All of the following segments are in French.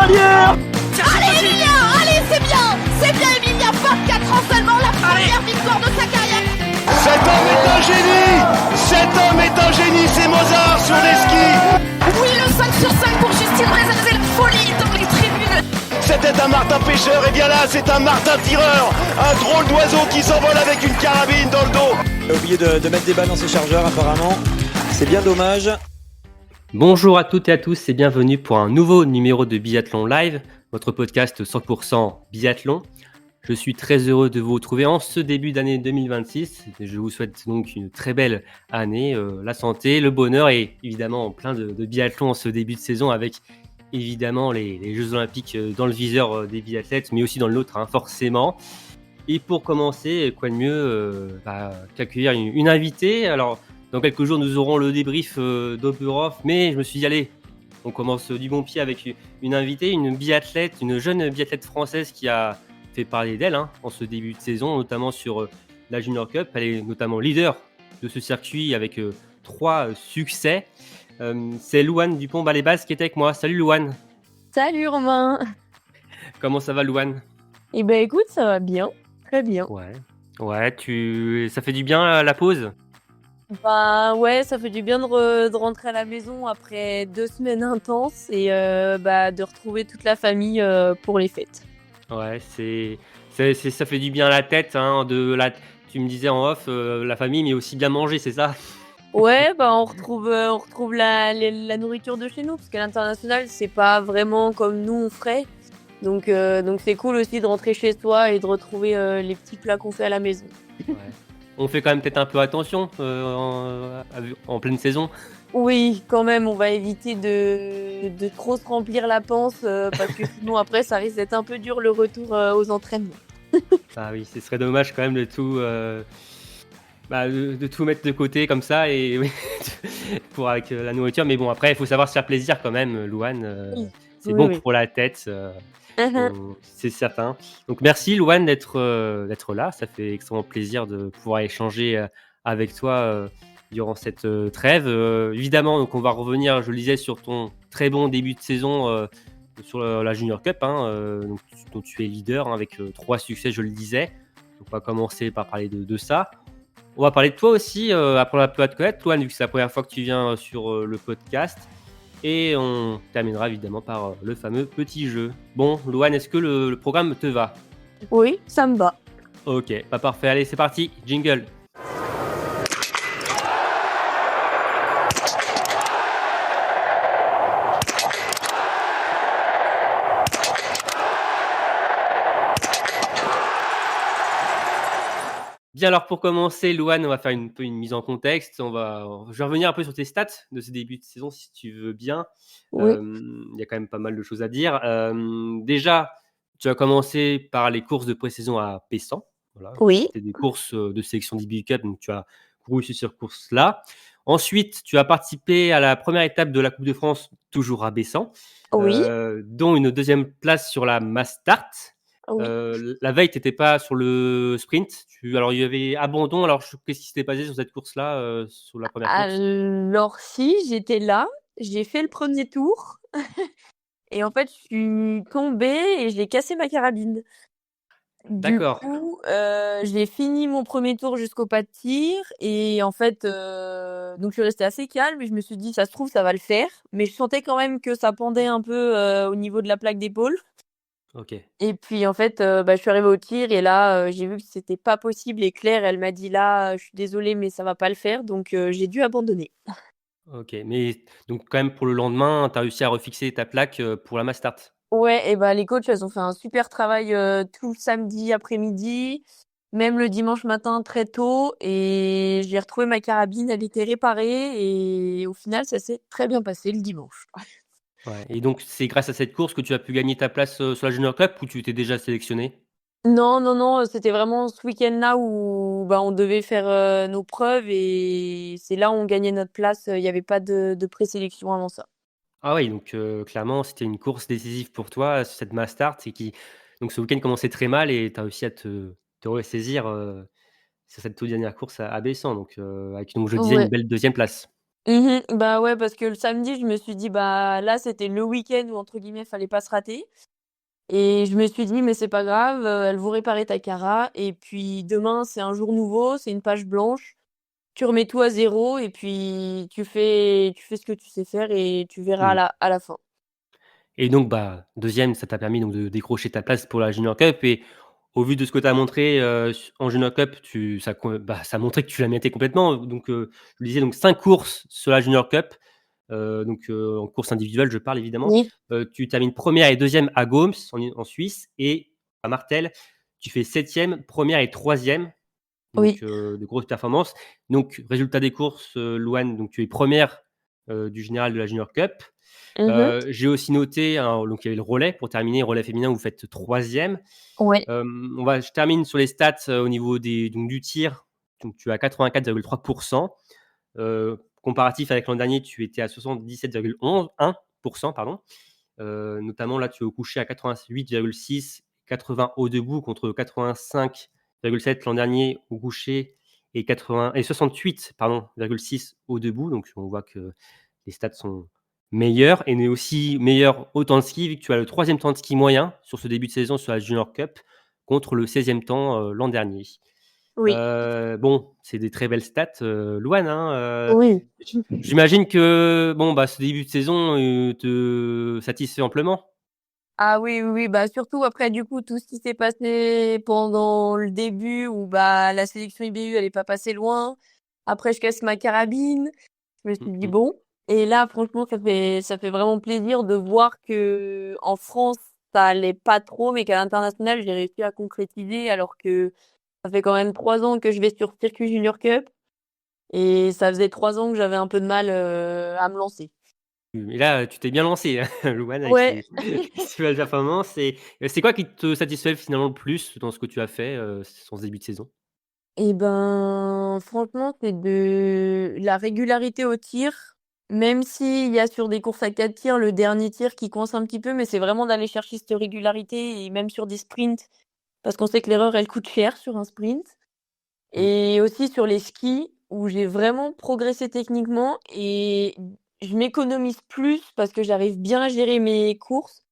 cavalière. Allez Emilia, allez c'est bien Emilia, 24 ans seulement, la première victoire de sa carrière. Cet homme est un génie. Cet homme est un génie, c'est Mozart sur les skis. Oui, le 5 sur 5 pour Justine Brezin, c'est la folie dans les tribunes. C'était un martin pêcheur, et bien là c'est un martin tireur. Un drôle d'oiseau qui s'envole avec une carabine dans le dos. Il a oublié de mettre des balles dans ses chargeurs apparemment. C'est bien dommage. Bonjour à toutes et à tous et bienvenue pour un nouveau numéro de Biathlon Live, votre podcast 100% biathlon. Je suis très heureux de vous retrouver en ce début d'année 2026. Je vous souhaite donc une très belle année, la santé, le bonheur et évidemment plein de biathlon en ce début de saison avec évidemment les Jeux Olympiques dans le viseur des biathlètes, mais aussi dans l'autre, forcément. Et pour commencer, quoi de mieux qu'accueillir une invitée. Alors, dans quelques jours, nous aurons le débrief d'Oberhof, mais je me suis dit, allez, on commence du bon pied avec une invitée, une biathlète, une jeune biathlète française qui a fait parler d'elle en ce début de saison, notamment sur la Junior Cup. Elle est notamment leader de ce circuit avec 3 succès. C'est Louane Dupont-Balébas qui est avec moi. Salut Louane. Salut Romain. Comment ça va Louane ? Eh ben écoute, ça va bien, très bien. Ouais, ça fait du bien la pause ? Bah ouais, ça fait du bien de rentrer à la maison après 2 semaines intenses et de retrouver toute la famille pour les fêtes. Ouais, ça fait du bien à la tête, tu me disais en off, la famille, mais aussi bien manger, c'est ça ? Ouais, on retrouve la nourriture de chez nous, parce qu'à l'international, c'est pas vraiment comme nous on ferait. Donc c'est cool aussi de rentrer chez soi et de retrouver les petits plats qu'on fait à la maison. Ouais. On fait quand même peut-être un peu attention en pleine saison. Oui, quand même, on va éviter de trop se remplir la panse parce que sinon après ça risque d'être un peu dur le retour aux entraînements. Ah oui, ce serait dommage quand même de tout mettre de côté comme ça et pour avec la nourriture. Mais bon, après, il faut savoir se faire plaisir quand même, Louane. Oui. C'est Oui, bon oui. pour la tête, c'est certain. Donc merci Louane d'être là. Ça fait extrêmement plaisir de pouvoir échanger avec toi durant cette trêve. Évidemment, donc on va revenir, je le disais, sur ton très bon début de saison sur la Junior Cup, dont tu es leader avec 3 succès, je le disais. Donc on va commencer par parler de ça. On va parler de toi aussi, apprendre un peu à te connaître, Louane, vu que c'est la première fois que tu viens sur le podcast. Et on terminera évidemment par le fameux petit jeu. Bon, Louane, est-ce que le programme te va ? Oui, ça me va. Ok, pas parfait. Allez, c'est parti. Jingle. Bien, alors pour commencer, Louane, on va faire une mise en contexte. Je vais revenir un peu sur tes stats de ce début de saison, si tu veux bien. Oui. Il y a quand même pas mal de choses à dire. Déjà, tu as commencé par les courses de pré-saison à Pessan. Voilà. Oui. C'était des courses de sélection d'IBU Cup, donc tu as couru sur ces courses-là. Ensuite, tu as participé à la première étape de la Coupe de France, toujours à Bessan, Oui. dont une 2e place sur la Mass Start. Oui. La veille, tu n'étais pas sur le sprint. Alors, il y avait abandon. Alors, qu'est-ce qui s'était passé sur cette course-là, sur la première course ? Alors si, j'étais là, j'ai fait le premier tour et en fait, je suis tombée et j'ai cassé ma carabine. D'accord. Du coup, j'ai fini mon premier tour jusqu'au pas de tir et en fait, donc je suis restée assez calme et je me suis dit: «Ça se trouve, ça va le faire», mais je sentais quand même que ça pendait un peu, au niveau de la plaque d'épaule Ok. et puis en fait, je suis arrivée au tir et là, j'ai vu que c'était pas possible et Claire, elle m'a dit: «Là, je suis désolée, mais ça va pas le faire», donc j'ai dû abandonner. Ok. Mais donc, quand même, pour le lendemain, tu as réussi à refixer ta plaque pour la Mass Start. Ouais et les coachs, elles ont fait un super travail, tout le samedi après-midi, même le dimanche matin très tôt et j'ai retrouvé ma carabine, elle était réparée et au final, ça s'est très bien passé le dimanche. Ouais. Et donc, c'est grâce à cette course que tu as pu gagner ta place sur la Junior Cup ou tu étais déjà sélectionné ? Non, non, non, c'était vraiment ce week-end-là où, on devait faire, nos preuves et c'est là où on gagnait notre place, il y avait pas de présélection avant ça. Ah oui, donc clairement, c'était une course décisive pour toi, cette Mass Start, donc ce week-end commençait très mal et tu as réussi à te ressaisir sur cette toute dernière course à Bessan, donc avec, donc je disais, une Ouais. belle 2e place. Bah ouais, parce que le samedi, je me suis dit, bah là, c'était le week-end où, entre guillemets, fallait pas se rater. Et je me suis dit, mais c'est pas grave, elles vont réparer ta cara. Et puis demain, c'est un jour nouveau, c'est une page blanche. Tu remets tout à zéro et puis tu fais ce que tu sais faire et tu verras Mmh. à la fin. Et donc, bah, 2e, ça t'a permis donc de décrocher ta place pour la Junior Cup et au vu de ce que tu as montré, en Junior Cup, ça montrait que tu la méritais complètement. Donc, je le disais, donc 5 courses sur la Junior Cup, en course individuelle, je parle évidemment. Oui, Tu termines 1re et 2e à Goms en Suisse et à Martel, tu fais 7e, 1re et 3e. Donc, oui. de grosses performances. Donc, résultat des courses, Louane, donc tu es 1re du général de la Junior Cup. Mhm. J'ai aussi noté, alors donc il y avait le relais pour terminer, relais féminin, vous faites 3e. Ouais. Je termine sur les stats au niveau du tir. Donc, tu as 84,3%. Comparatif avec l'an dernier, tu étais à 77,1%, pardon. Notamment, là, tu es au coucher à 88,6, 80 au debout contre 85,7 l'an dernier au coucher et 68, pardon, 6 au debout. Donc, on voit que les stats sont meilleurs et mais aussi meilleur au temps de ski, vu que tu as le 3e temps de ski moyen sur ce début de saison sur la Junior Cup contre le 16e temps l'an dernier. Oui. Bon, c'est des très belles stats, Louane, hein, Oui. j'imagine que bon, bah, ce début de saison, te satisfait amplement? Ah oui, oui, oui, bah surtout après du coup tout ce qui s'est passé pendant le début où bah la sélection IBU elle est pas passée loin. Après je casse ma carabine. Je me Mmh suis dit mh. bon. Et là franchement ça fait vraiment plaisir de voir que en France ça allait pas trop mais qu'à l'international j'ai réussi à concrétiser alors que ça fait quand même 3 ans que je vais sur circuit Junior Cup et ça faisait 3 ans que j'avais un peu de mal à me lancer. Et là, tu t'es bien lancé, hein, Louane, avec Ouais. ces belles performances et c'est quoi qui te satisfait finalement le plus dans ce que tu as fait, sur ce début de saison? Et ben, franchement, c'est de la régularité au tir, même s'il y a sur des courses à 4 tirs, le dernier tir qui coince un petit peu, mais c'est vraiment d'aller chercher cette régularité et même sur des sprints, parce qu'on sait que l'erreur, elle coûte cher sur un sprint. Mmh. Et aussi sur les skis, où j'ai vraiment progressé techniquement et je m'économise plus parce que j'arrive bien à gérer mes courses.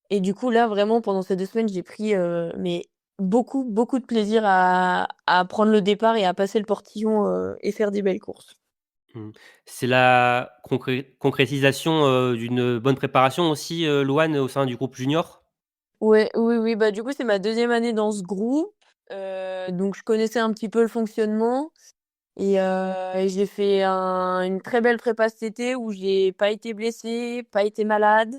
Et du coup, là, vraiment, pendant ces 2 semaines, j'ai pris, mais beaucoup, beaucoup de plaisir à prendre le départ et à passer le portillon, et faire des belles courses. Mmh. C'est la concrétisation, d'une bonne préparation aussi, Louane, au sein du groupe junior? Ouais, oui, oui, bah, du coup, c'est ma 2e année dans ce groupe, donc je connaissais un petit peu le fonctionnement et j'ai fait une très belle prépa cet été où j'ai pas été blessée, pas été malade.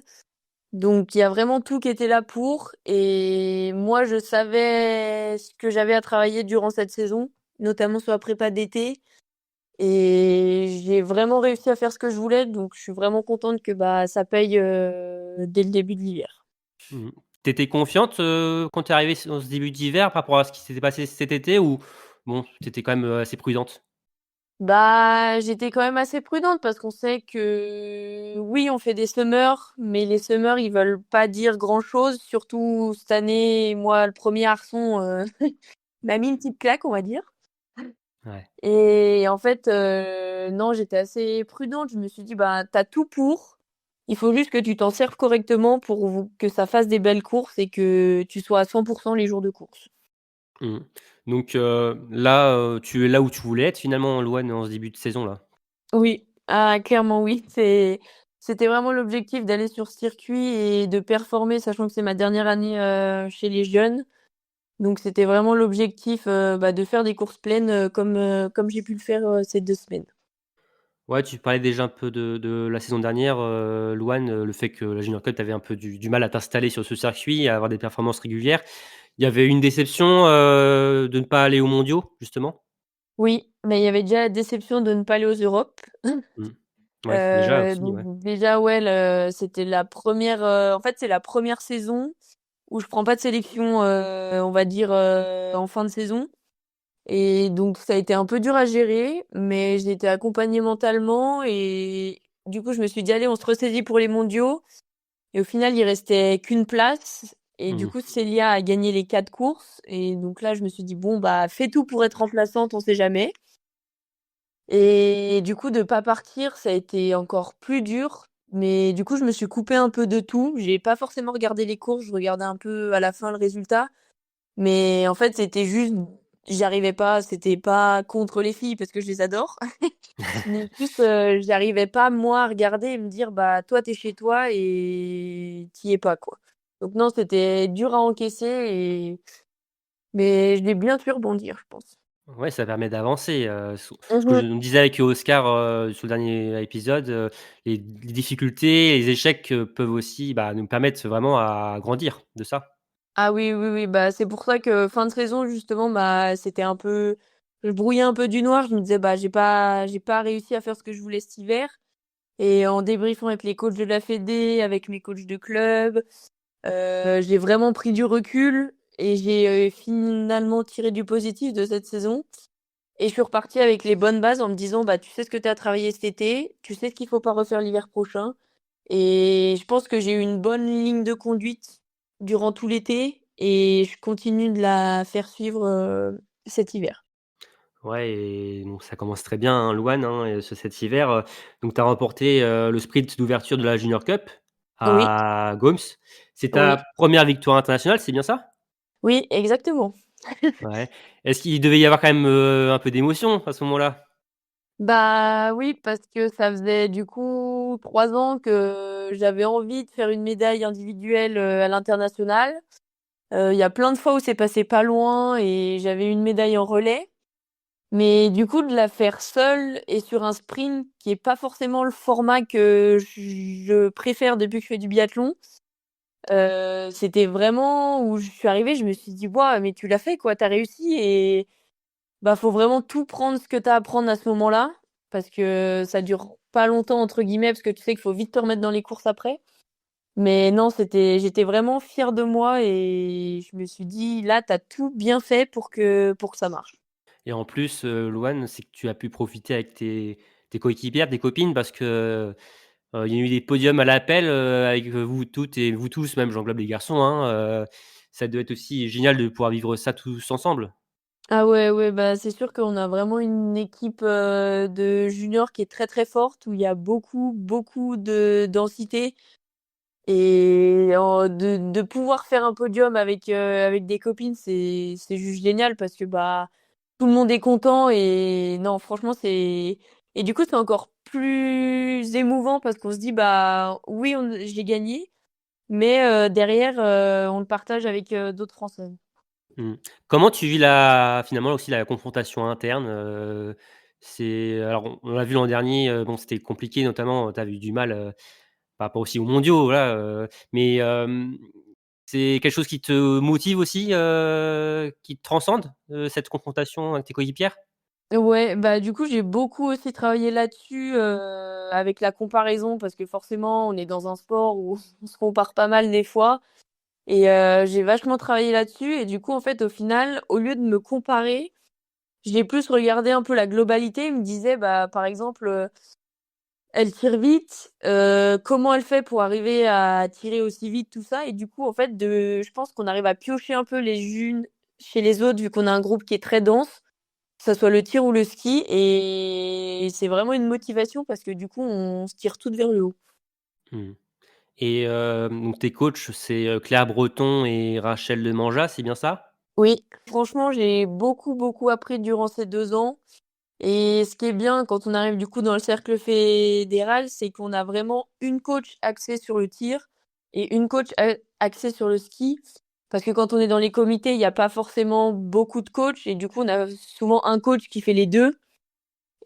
Donc il y a vraiment tout qui était là pour et moi je savais ce que j'avais à travailler durant cette saison, notamment sur la prépa d'été et j'ai vraiment réussi à faire ce que je voulais donc je suis vraiment contente que, bah, ça paye, dès le début de l'hiver. Mmh. Tu étais confiante, quand tu es arrivée dans ce début d'hiver par rapport à ce qui s'était passé cet été ou bon, tu étais quand même, assez prudente? Bah, j'étais quand même assez prudente parce qu'on sait que oui, on fait des summers, mais les summers, ils veulent pas dire grand-chose, surtout cette année, moi, le premier garçon, m'a mis une petite claque, on va dire. Ouais. Et en fait, non, j'étais assez prudente. Je me suis dit: «Bah, tu tout pour. Il faut juste que tu t'en serves correctement pour que ça fasse des belles courses et que tu sois à 100 les jours de course». Mmh. Donc là, tu es là où tu voulais être finalement, Louane, en ce début de saison-là? Oui, ah clairement oui, c'était vraiment l'objectif d'aller sur ce circuit et de performer, sachant que c'est ma dernière année, chez les jeunes. Donc c'était vraiment l'objectif, bah, de faire des courses pleines, comme j'ai pu le faire, ces 2 semaines. Ouais, tu parlais déjà un peu de la saison dernière, Louane, le fait que la Junior Cup, tu avais un peu du mal à t'installer sur ce circuit, à avoir des performances régulières. Il y avait une déception, de ne pas aller aux mondiaux, justement? Oui, mais il y avait déjà la déception de ne pas aller aux Europes. Mmh. Ouais, déjà aussi, Donc ouais. déjà, ouais, c'était la première. En fait, c'est la première saison où je prends pas de sélection, on va dire, en fin de saison et donc ça a été un peu dur à gérer, mais j'ai été accompagnée mentalement et du coup, je me suis dit: «Allez, on se ressaisit pour les mondiaux» et au final, il restait qu'une place et du Mmh. coup, Célia a gagné les 4 courses et donc là, je me suis dit: «Bon, bah, fais tout pour être remplaçante, on sait jamais». Et du coup, de pas partir, ça a été encore plus dur. Mais du coup, je me suis coupée un peu de tout. J'ai pas forcément regardé les courses, je regardais un peu à la fin le résultat. Mais en fait, c'était juste, j'y arrivais pas. C'était pas contre les filles parce que je les adore. Mais juste, j'y arrivais pas, moi, à regarder et me dire, bah, toi, t'es chez toi et t'y es pas, quoi. Donc non, c'était dur à encaisser mais je l'ai bien pu rebondir, je pense. Ouais, ça permet d'avancer, ce que je Mmh. me disais avec Oscar, sur le dernier épisode, les difficultés, les échecs, peuvent aussi, bah, nous permettre vraiment à grandir de ça. Ah oui, oui, oui, bah, c'est pour ça que fin de saison justement, bah, c'était un peu je brouillais un peu du noir. Je me disais: «Bah, j'ai pas réussi à faire ce que je voulais cet hiver» et en débriefant avec les coachs de la fédé, avec mes coachs de club, j'ai vraiment pris du recul et j'ai, finalement tiré du positif de cette saison et je suis repartie avec les bonnes bases en me disant: «Bah, tu sais ce que tu as travaillé cet été, tu sais ce qu'il faut pas refaire l'hiver prochain». Et je pense que j'ai eu une bonne ligne de conduite durant tout l'été et je continue de la faire suivre, cet hiver. Ouais et donc ça commence très bien, hein, Louane, hein, cet hiver, donc tu as remporté, le sprint d'ouverture de la Junior Cup Oui, à Goms. C'est oui, ta première victoire internationale, c'est bien ça? oui, exactement. Ouais. Est-ce qu'il devait y avoir quand même, un peu d'émotion à ce moment-là? Bah, oui, parce que ça faisait du coup 3 ans que j'avais envie de faire une médaille individuelle, à l'international. Il y a plein de fois où c'est passé pas loin et j'avais une médaille en relais. Mais du coup, de la faire seule et sur un sprint qui est pas forcément le format que je préfère depuis que je fais du biathlon, c'était vraiment où je suis arrivée, je me suis dit: «Waouh, mais tu l'as fait quoi, tu as réussi» et bah, faut vraiment tout prendre ce que tu as à prendre à ce moment-là, parce que ça dure pas longtemps entre guillemets, parce que tu sais qu'il faut vite te remettre dans les courses après. Mais non, j'étais vraiment fière de moi et je me suis dit: «Là, tu as tout bien fait pour que ça marche». Et en plus, Louane, c'est que tu as pu profiter avec tes coéquipières, tes copines parce que, il y a eu des podiums à l'appel, avec, vous toutes et vous tous même, j'englobe les garçons, hein, ça doit être aussi génial de pouvoir vivre ça tous ensemble. Ah ouais, ouais, bah, c'est sûr qu'on a vraiment une équipe, de juniors qui est très, très forte, où il y a beaucoup, beaucoup de densité et de pouvoir faire un podium avec des copines, c'est juste génial parce que, bah, tout le monde est content et non, franchement, c'est et du coup, c'est encore plus émouvant parce qu'on se dit: «Bah, oui, j'ai gagné, mais derrière, on le partage avec, d'autres Françaises». Mmh. Comment tu vis la finalement aussi la confrontation interne, c'est alors on l'a vu l'an dernier, bon c'était compliqué notamment, tu as eu du mal, par rapport aussi aux mondiaux, voilà, mais c'est quelque chose qui te motive aussi, qui te transcende, cette confrontation avec tes coéquipières? Ouais, bah, du coup, j'ai beaucoup aussi travaillé là-dessus, avec la comparaison parce que forcément, on est dans un sport où on se compare pas mal des fois et j'ai vachement travaillé là-dessus et du coup, en fait, au final, au lieu de me comparer, j'ai plus regardé un peu la globalité et me disais, bah, par exemple, elle tire vite, comment elle fait pour arriver à tirer aussi vite, tout ça et du coup, en fait, je pense qu'on arrive à piocher un peu les unes chez les autres vu qu'on a un groupe qui est très dense que ça soit le tir ou le ski et c'est vraiment une motivation parce que du coup, on se tire toutes vers le haut. Mmh. Et donc tes coachs, c'est, Claire Breton et Rachel Demanja, c'est bien ça? Oui, franchement, j'ai beaucoup, beaucoup appris durant ces 2 ans et ce qui est bien quand on arrive du coup dans le cercle fédéral, c'est qu'on a vraiment une coach axée sur le tir et une coach axée sur le ski. Parce que quand on est dans les comités, il y a pas forcément beaucoup de coachs et du coup, on a souvent un coach qui fait les 2.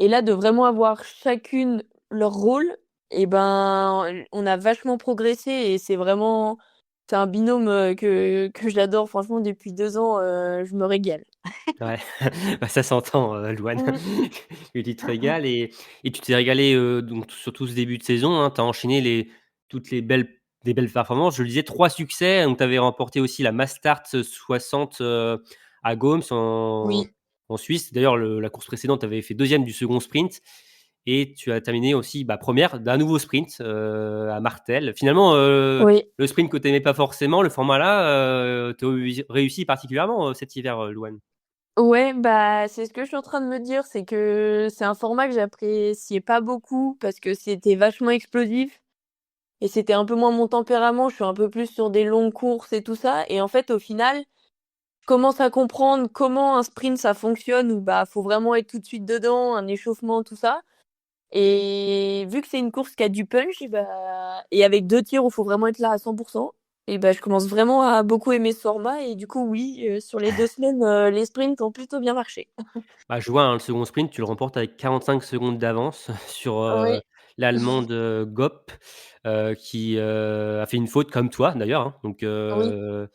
Et là, de vraiment avoir chacune leur rôle et ben, on a vachement progressé et c'est un binôme, que j'adore franchement depuis 2 ans, je me régale. Ouais, bah, ça s'entend, Louane, Mmh. que tu te régales et tu t'es régalé, donc sur tout ce début de saison, hein. Tu as enchaîné toutes les belles performances. Je le disais, 3 succès, donc tu avais remporté aussi la Mastart 60, à Goms Oui, en Suisse. D'ailleurs, la course précédente, tu avais fait 2e du second sprint et tu as terminé aussi, bah, 1re d'un nouveau sprint, à Martel. Finalement, oui. le sprint que tu aimais pas forcément, le format-là, tu as réussi particulièrement, cet hiver, Louane. Ouais, bah, c'est ce que je suis en train de me dire, c'est que c'est un format que j'appréciais pas beaucoup parce que c'était vachement explosif et c'était un peu moins mon tempérament. Je suis un peu plus sur des longues courses et tout ça et en fait, au final, je commence à comprendre comment un sprint ça fonctionne où, bah, faut vraiment être tout de suite dedans, un échauffement, tout ça et vu que c'est une course qui a du punch, et bah et avec 2 tirs où faut vraiment être là à 100 et bah, je commence vraiment à beaucoup aimer ce format et du coup, oui, sur les 2 semaines, les sprints ont plutôt bien marché. Bah, je vois, hein, le second sprint, tu le remportes avec 45 secondes d'avance sur, Oui. l'Allemande, Gop, qui, a fait une faute comme toi d'ailleurs, hein. Donc, Oui.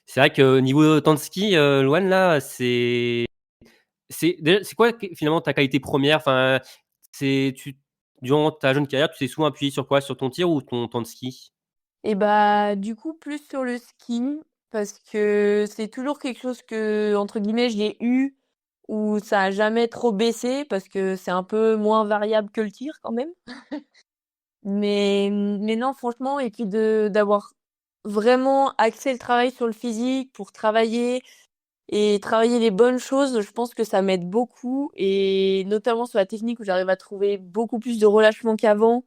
c'est vrai qu'au niveau temps de ski, Louane là, c'est quoi finalement ta qualité première? Enfin, c'est tu durant ta jeune carrière, tu t'es souvent appuyé sur quoi? Sur ton tir ou ton temps de ski? Et bah, du coup, plus sur le ski parce que c'est toujours quelque chose que, entre guillemets, «j'ai eu» où ça a jamais trop baissé parce que c'est un peu moins variable que le tir quand même. Mais non, franchement et puis d'avoir vraiment axé le travail sur le physique pour travailler et travailler les bonnes choses, je pense que ça m'aide beaucoup et notamment sur la technique où j'arrive à trouver beaucoup plus de relâchement qu'avant.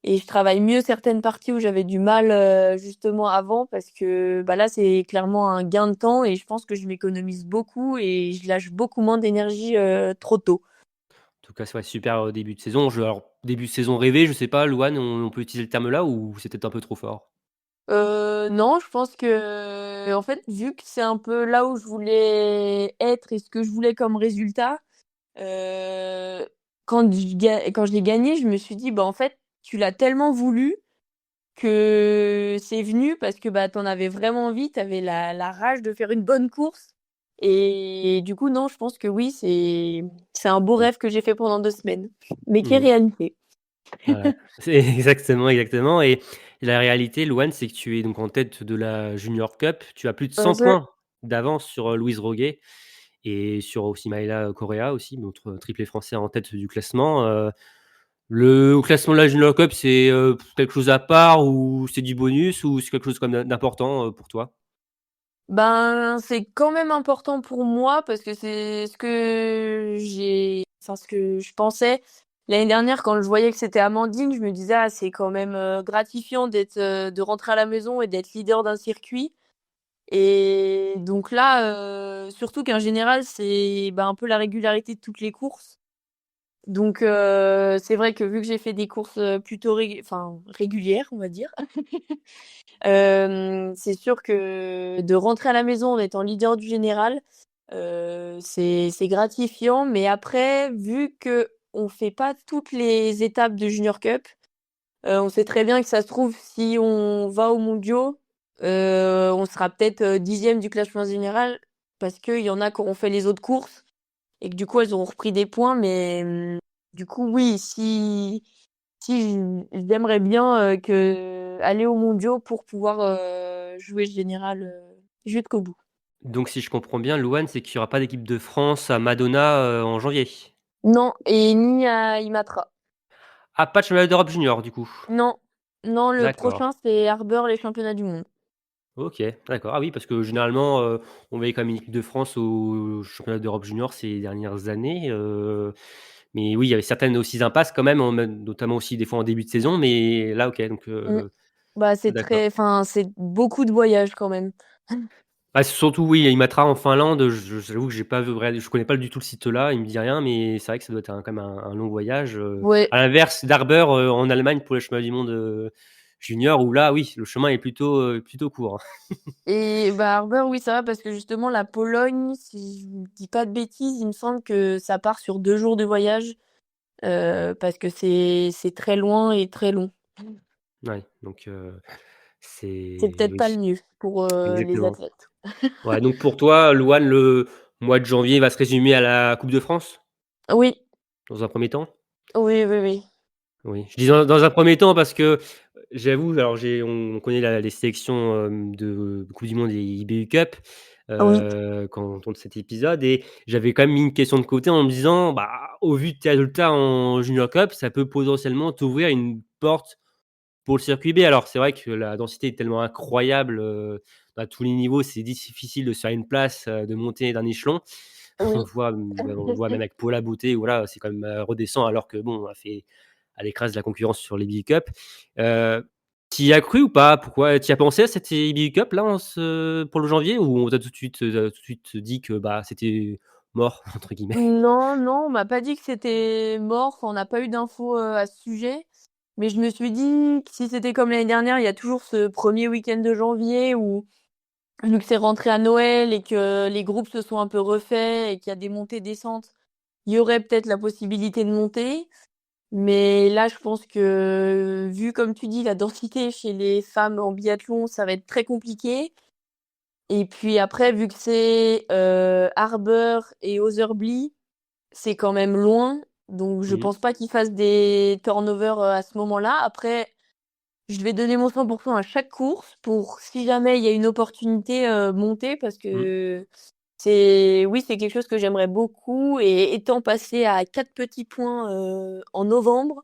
Et je travaille mieux certaines parties où j'avais du mal, justement avant parce que, bah, là, c'est clairement un gain de temps et je pense que je m'économise beaucoup et je lâche beaucoup moins d'énergie, trop tôt. En tout cas, c'est ouais, super, début de saison. Alors, début de saison rêvé, je sais pas, Louane, on peut utiliser le terme là ou c'est peut-être un peu trop fort? Non, je pense que en fait, vu que c'est un peu là où je voulais être et ce que je voulais comme résultat, heu, quand je l'ai gagné, je me suis dit: «Bah, en fait, tu l'as tellement voulu que c'est venu parce que, bah, tu en avais vraiment envie, tu avais la rage de faire une bonne course et du coup, non, je pense que oui, c'est un beau Mmh. rêve que j'ai fait pendant 2 semaines, mais qui est Mmh. réalité. Voilà. C'est exactement, exactement et la réalité, Louane, c'est que tu es donc en tête de la Junior Cup. Tu as plus de 100 Je points d'avance sur, Louise Roguet et sur aussi Maëla Correa aussi, notre triplé français en tête du classement. Le classement de la Junior Cup, c'est, quelque chose à part ou c'est du bonus ou c'est quelque chose comme d'important, pour toi? Ben, c'est quand même important pour moi parce que c'est ce que ce que je pensais. L'année dernière, quand je voyais que c'était Amandine, je me disais: «Ah, c'est quand même, gratifiant de rentrer à la maison et d'être leader d'un circuit». Et donc là, surtout qu'en général, c'est, bah, un peu la régularité de toutes les courses. Donc c'est vrai que vu que j'ai fait des courses, plutôt régulières, on va dire, c'est sûr que de rentrer à la maison en étant leader du général, c'est gratifiant. Mais après, vu qu'on fait pas toutes les étapes de Junior Cup, on sait très bien que ça se trouve, si on va aux mondiaux, on sera peut-être, 10e du classement général parce qu'il y en a qui auront fait les autres courses et que du coup, elles auront repris des points. Mais, du coup, oui, si j'aimerais bien, que aller aux mondiaux pour pouvoir, jouer le général, jusqu'au bout. Donc si je comprends bien, Louane, c'est qu'il y aura pas d'équipe de France à Madonna, en janvier? Non et ni à Imatra. Ah, pas de championnat d'Europe junior du coup? Non, non, le D'accord. prochain, c'est Harbour, les championnats du monde. OK, d'accord. Ah oui, parce que généralement, on voyait quand même une équipe de France au championnat d'Europe junior ces dernières années, mais oui, il y avait certaines aussi impasses quand même, notamment aussi des fois en début de saison, mais là, OK, donc Mmh. Bah, d'accord. c'est beaucoup de voyages quand même. Bah, surtout oui, Imatra en Finlande, j'avoue que j'ai pas vu vrai je connais pas du tout le site là, il me dit rien, mais c'est vrai que ça doit être quand même un long voyage, Ouais à l'inverse d'Harbour, en Allemagne pour les championnats du monde, junior où là, oui, le chemin est plutôt court, hein. et bah, Harbour, oui, ça va parce que justement la Pologne, si je dis pas de bêtises, il me semble que ça part sur 2 jours de voyage, parce que c'est très loin et très long. Ouais, donc C'est c'est peut-être oui, pas le mieux pour, les exactement. athlètes. Ouais, donc pour toi, Louane, le mois de janvier va se résumer à la Coupe de France, Oui, dans un premier temps? oui, oui, oui. Oui, je dis dans un premier temps parce que, j'avoue, alors on connaît les sélections, de coupe du monde et IBU Cup, Oui. quand on tourne cet épisode et j'avais quand même mis une question de côté en me disant: «Bah, au vu de tes résultats en Junior Cup, ça peut potentiellement t'ouvrir une porte pour le circuit B». Alors c'est vrai que la densité est tellement incroyable, à tous les niveaux, c'est difficile de se faire une place, de monter d'un échelon. Oui. On voit même avec Paula Boutet, voilà, c'est quand même redescend alors que bon, elle écrase la concurrence sur les Big Cup. Tu y as cru ou pas? Pourquoi tu y as pensé à cette Big Cup là pour le janvier ou on t'a tout de suite dit que bah c'était mort entre guillemets? Non, non, on m'a pas dit que c'était mort, enfin, on n'a pas eu d'infos à ce sujet. Mais je me suis dit que si c'était comme l'année dernière, il y a toujours ce premier week-end de janvier où, vu que c'est rentré à Noël et que les groupes se sont un peu refaits et qu'il y a des montées-descentes, il y aurait peut-être la possibilité de monter. Mais là, je pense que, vu comme tu dis, la densité chez les femmes en biathlon, ça va être très compliqué. Et puis après, vu que c'est Harbour et Otherby, c'est quand même loin. Donc je Mmh. pense pas qu'ils fassent des turnovers à ce moment-là. Après, je vais donner mon 100% à chaque course pour, si jamais il y a une opportunité, monter parce Mmh. que oui, c'est quelque chose que j'aimerais beaucoup et étant passé à 4 petits points, en novembre,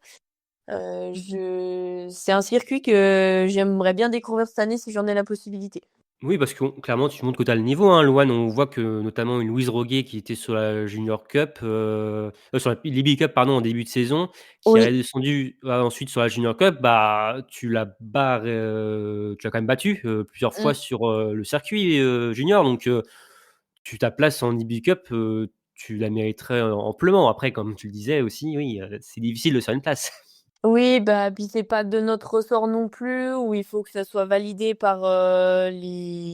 c'est un circuit que j'aimerais bien découvrir cette année si j'en ai la possibilité. Oui, parce que clairement, tu montres que tu as le niveau, hein, Louane. On voit que notamment une Louise Roguet qui était sur la Junior Cup, sur la Libby Cup, pardon, en début de saison, qui est Oui. redescendue ensuite sur la Junior Cup, bah, tu l'as quand même battu plusieurs fois Mmh. sur le circuit junior. Donc, ta place en Libby Cup, tu la mériterais amplement. Après, comme tu le disais aussi, oui, c'est difficile de se faire une place. Oui, bah, puis c'est pas de notre ressort non plus, où il faut que ça soit validé par les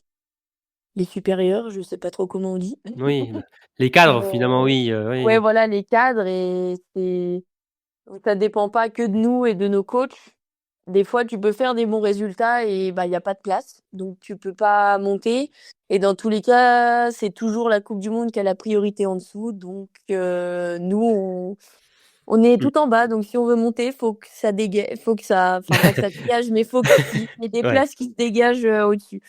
supérieurs, je sais pas trop comment on dit. Oui, bah, les cadres, Mais finalement, oui, ouais, oui. voilà, les cadres, et ça dépend pas que de nous et de nos coachs. Des fois, tu peux faire des bons résultats et bah, il y a pas de place, donc tu peux pas monter. Et dans tous les cas, c'est toujours la coupe du monde qui a la priorité en dessous. Donc nous, on est Mmh. tout en bas, donc si on veut monter, faut que ça dégage, faut que ça, enfin pas que ça dégage, mais faut qu'il y ait des Ouais. places qui se dégagent au-dessus.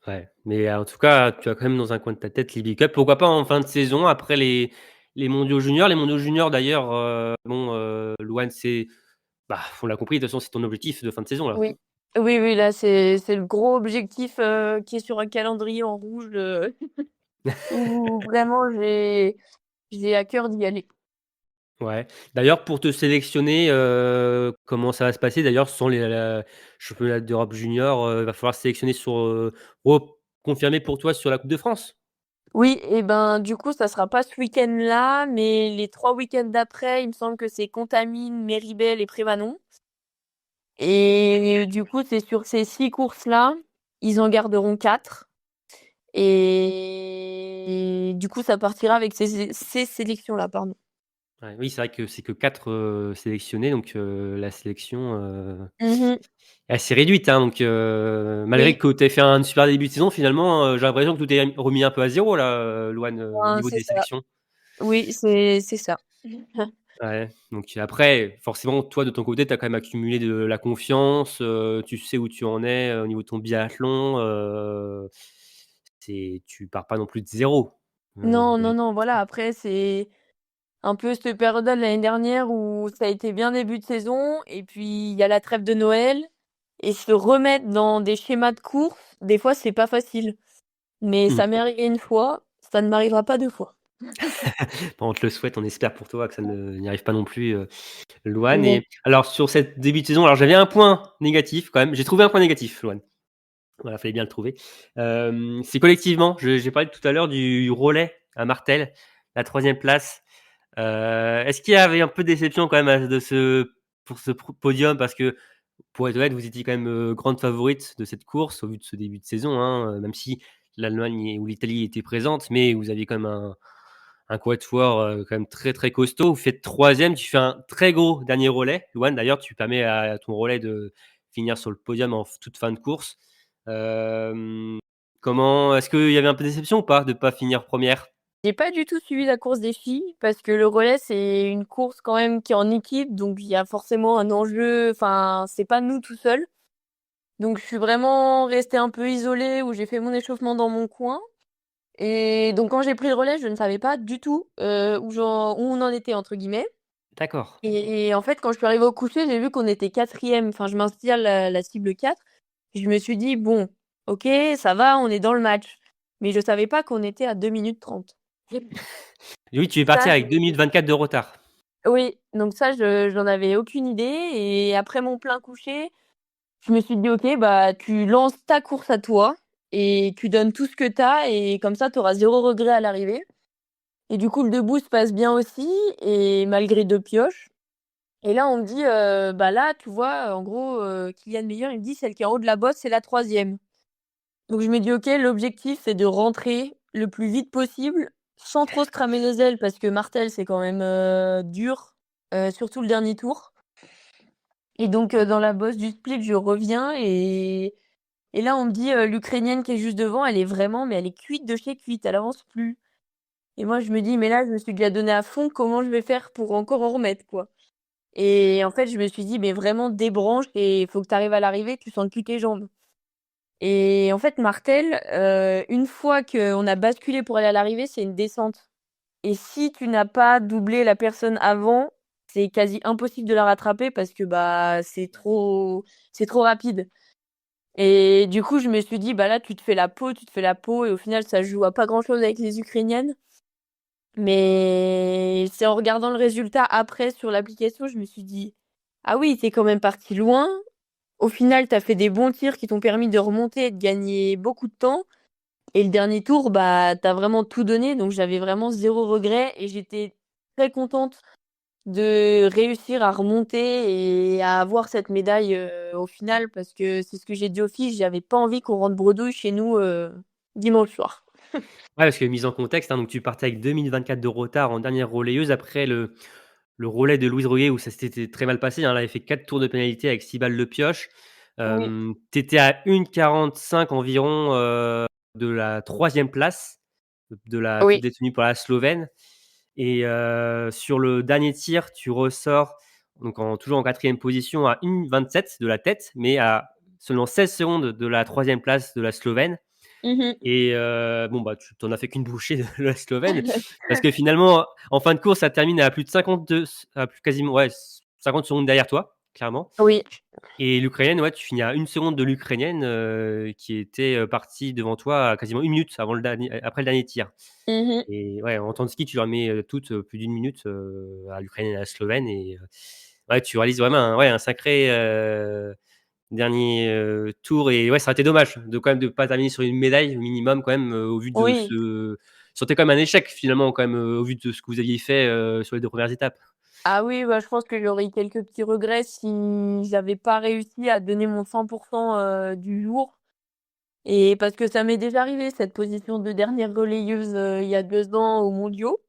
Ouais, mais en tout cas, tu as quand même dans un coin de ta tête l'IBI Cup. Pourquoi pas en fin de saison après les mondiaux juniors? Les mondiaux juniors d'ailleurs, bon, Louane, bah, on l'a compris, de toute façon, c'est ton objectif de fin de saison là? Oui, oui, oui, là c'est le gros objectif qui est sur un calendrier en rouge où vraiment j'ai à cœur d'y aller. Ouais. D'ailleurs pour te sélectionner, comment ça va se passer d'ailleurs? Ce sont la championnat d'Europe junior, il va falloir sélectionner confirmer pour toi sur la Coupe de France? Oui, et ben du coup ça sera pas ce week-end-là, mais les 3 week-ends d'après, il me semble que c'est Contamine, Méribel et Prémanon. Et du coup, c'est sur ces 6 courses-là, ils en garderont 4. Et du coup, ça partira avec ces sélections-là, pardon. Ouais, oui, c'est vrai que c'est que 4 sélectionnés donc la sélection, Mmh. est assez réduite, hein, donc malgré Oui, que tu aies fait un super début de saison finalement, j'ai l'impression que tout est remis un peu à zéro là, Louane, au ben, niveau c'est des ça. sélections. Oui, c'est ça. Ouais, donc après forcément toi de ton côté tu as quand même accumulé de la confiance, tu sais où tu en es, au niveau de ton biathlon, tu pars pas non plus de zéro. Non, non, Heu, non, voilà, après, c'est un peu cette période-là de l'année dernière où ça a été bien début de saison et puis il y a la trêve de Noël et se remettre dans des schémas de course, des fois, c'est pas facile. Mais mmh. ça m'est arrivé une fois, ça ne m'arrivera pas 2 fois. On te le souhaite, on espère pour toi que ça ne n'y arrive pas non plus, Louane. Non. Et alors sur cette début de saison, alors j'avais un point négatif quand même, j'ai trouvé un point négatif, Louane. Voilà, fallait bien le trouver. C'est collectivement, j'ai parlé tout à l'heure du relais à Martel, la 3e place. Est-ce qu'il y avait un peu de déception quand même pour ce podium? Parce que, pour être honnête, vous étiez quand même, grande favorite de cette course au vu de ce début de saison, hein, même si l'Allemagne ou l'Italie étaient présentes, mais vous aviez quand même un quatuor, quand même très, très costaud. Vous faites 3e, tu fais un très gros dernier relais. Louane, d'ailleurs, tu permets à ton relais de finir sur le podium en toute fin de course. Hem, comment est-ce qu'il y avait un peu de déception ou pas de pas finir première? J'ai pas du tout suivi la course des filles parce que le relais, c'est une course quand même qui est en équipe, donc il y a forcément un enjeu, enfin, c'est pas nous tout seuls. Donc je suis vraiment restée un peu isolée où j'ai fait mon échauffement dans mon coin. Et donc quand j'ai pris le relais, je ne savais pas du tout où on en était entre guillemets. D'accord. Et en fait, quand je suis arrivée au coucher, j'ai vu qu'on était quatrième. Enfin, je m'installe la cible 4. Et je me suis dit, bon, ok, ça va, on est dans le match. Mais je savais pas qu'on était à 2 minutes 30. Oui, tu es parti Ça, avec 2 minutes 24 de retard. oui, donc ça, j'en avais aucune idée et après mon plein coucher, je me suis dit: «OK, bah, tu lances ta course à toi et tu donnes tout ce que tu as et comme ça, tu auras 0 regret à l'arrivée». Et du coup, le debout se passe bien aussi et malgré 2 pioches. Et là, on me dit, bah, là, tu vois, en gros, Kylian Meyer, il me dit: «Celle qui est en haut de la bosse, c'est la troisième». Donc je me dis: «OK, l'objectif, c'est de rentrer le plus vite possible, sans trop se cramer les ailes» parce que Martel, c'est quand même, dur, surtout le dernier tour. Et donc, dans la bosse du split, je reviens et là, on me dit, «L'Ukrainienne qui est juste devant, elle est vraiment mais elle est cuite de chez cuite, elle avance plus». Et moi, je me dis: «Mais là, je me suis déjà donné à fond, comment je vais faire pour encore en remettre, quoi?» Et en fait, je me suis dit: «Mais vraiment débranche et il faut que tu arrives à l'arrivée, tu sens plus tes jambes». Et en fait, Martel, une fois qu'on a basculé pour aller à l'arrivée, c'est une descente. Et si tu n'as pas doublé la personne avant, c'est quasi impossible de la rattraper parce que, bah, c'est trop rapide. Et du coup, je me suis dit: «Bah, là, tu te fais la peau» et au final, ça se joue à pas grand-chose avec les Ukrainiennes. Mais c'est en regardant le résultat après sur l'application, je me suis dit: «Ah oui, tu es quand même parti loin. Au final, tu as fait des bons tirs qui t'ont permis de remonter et de gagner beaucoup de temps et le dernier tour, bah, tu as vraiment tout donné». Donc j'avais vraiment 0 regret et j'étais très contente de réussir à remonter et à avoir cette médaille, au final parce que c'est ce que j'ai dit aux filles, j'avais pas envie qu'on rentre bredouille chez nous, dimanche soir. Ouais, parce que mise en contexte, hein, donc tu partais avec 2 minutes 24 de retard en dernière relayeuse après le relais de Louise Royer où ça s'était très mal passé, hein. Elle avait fait 4 tours de pénalité avec 6 balles de pioche. Oui, Tu étais à 1:45 environ, de la troisième place, de la toute oui. détenue par la Slovène et sur le dernier tir, tu ressors donc toujours en quatrième position à 1:27 de la tête, mais à seulement 16 secondes de la troisième place de la Slovène. Mmh. Et bon, bah, tu t'en as fait qu'une bouchée de la Slovène parce que finalement, en fin de course, ça termine à plus de 52 à plus quasiment, ouais, 50 secondes derrière toi, clairement. Oui. Et l'Ukrainienne, ouais, tu finis à 1 seconde de l'Ukrainienne, qui était, partie devant toi à quasiment 1 minute avant après le dernier tir. Mmh. Et ouais, en temps de ski, tu leur mets, toutes, plus d'1 minute, à l'Ukrainienne et à la Slovène et ouais, tu réalises vraiment un sacré, dernier, tour et ouais, ça aurait été dommage de quand même de pas terminer sur une médaille au minimum quand même, au vu de Oui. ce sentais comme un échec finalement quand même, au vu de ce que vous aviez fait, sur les 2 premières étapes. Ah oui, bah, je pense que j'aurais eu quelques petits regrets si j'avais pas réussi à donner mon 100 du jour et parce que ça m'est déjà arrivé cette position de dernière relayeuse, il y a 2 ans aux mondiaux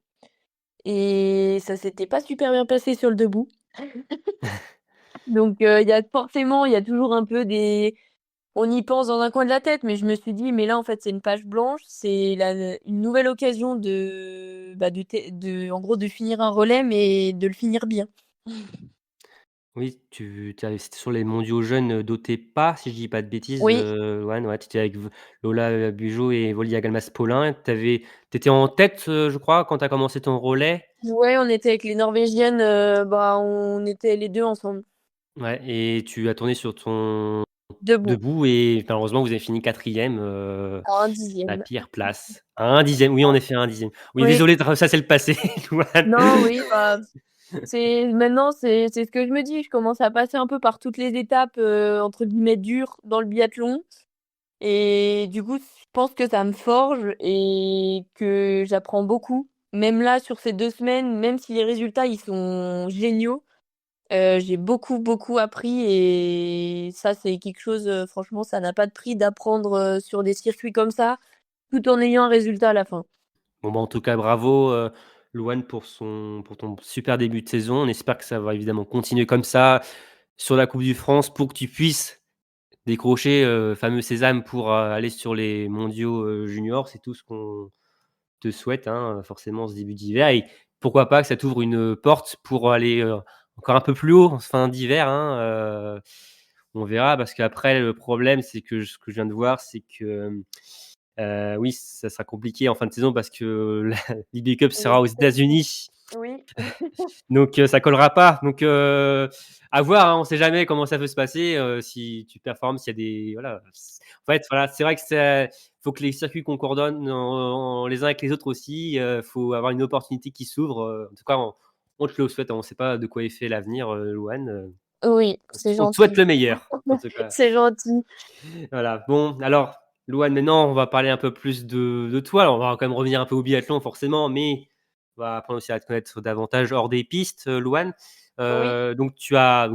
et ça s'était pas super bien passé sur le debout. Donc il y a toujours un peu des on y pense dans un coin de la tête, mais je me suis dit: «Mais là, en fait, c'est une page blanche, c'est une nouvelle occasion de, bah, en gros, de finir un relais, mais de le finir bien». Oui, c'était sur les mondiaux jeunes, d'OTEPA si je dis pas de bêtises, Oui, ouais, tu étais avec Lola, Bujold et Volia Galmas-Paulin. Tu étais en tête, je crois quand tu as commencé ton relais? ouais, on était avec les Norvégiennes, bah, on était les 2 ensemble, Ouais et tu as tourné sur ton debout, debout et malheureusement vous avez fini 4e, à un la dixième. pire place. À 1/10, oui en effet 1/10. Oui Oui, désolé de ça c'est le passé, Louane. non, oui, bah, c'est ce que je me dis, je commence à passer un peu par toutes les étapes, entre guillemets «dures» dans le biathlon. Et du coup, je pense que ça me forge et que j'apprends beaucoup. Même là, sur ces 2 semaines, même si les résultats, ils sont géniaux, j'ai beaucoup, beaucoup appris et ça, c'est quelque chose, franchement, ça n'a pas de prix d'apprendre, sur des circuits comme ça, tout en ayant un résultat à la fin. Bon bah, en tout cas bravo, Louane pour ton super début de saison. On espère que ça va évidemment continuer comme ça sur la Coupe du France pour que tu puisses décrocher, fameux sésame pour, aller sur les mondiaux, juniors. C'est tout ce qu'on te souhaite, hein, forcément ce début d'hiver et pourquoi pas que ça t'ouvre une, porte pour aller, encore un peu plus haut en fin d'hiver, hein, on verra parce qu'après le problème c'est que ce que je viens de voir, c'est que, oui, ça sera compliqué en fin de saison parce que la l'IB Cup sera aux États-Unis Oui. Donc ça collera pas. Donc à voir, hein, on sait jamais comment ça peut se passer, si tu performes, s'il y a des voilà. En fait, voilà, c'est vrai que c'est faut que les circuits concordent les uns avec les autres aussi, faut avoir une opportunité qui s'ouvre, en tout cas, on te le souhaite, on ne sait pas de quoi est fait l'avenir, Louane, Oui, c'est on te souhaite gentil. le meilleur, en tout cas. C'est gentil. Voilà. Bon, alors, Louane, maintenant, on va parler un peu plus de toi. Alors, on va quand même revenir un peu au biathlon, forcément, mais on va apprendre aussi à te connaître davantage hors des pistes, Louane. Oui, Donc, déjà,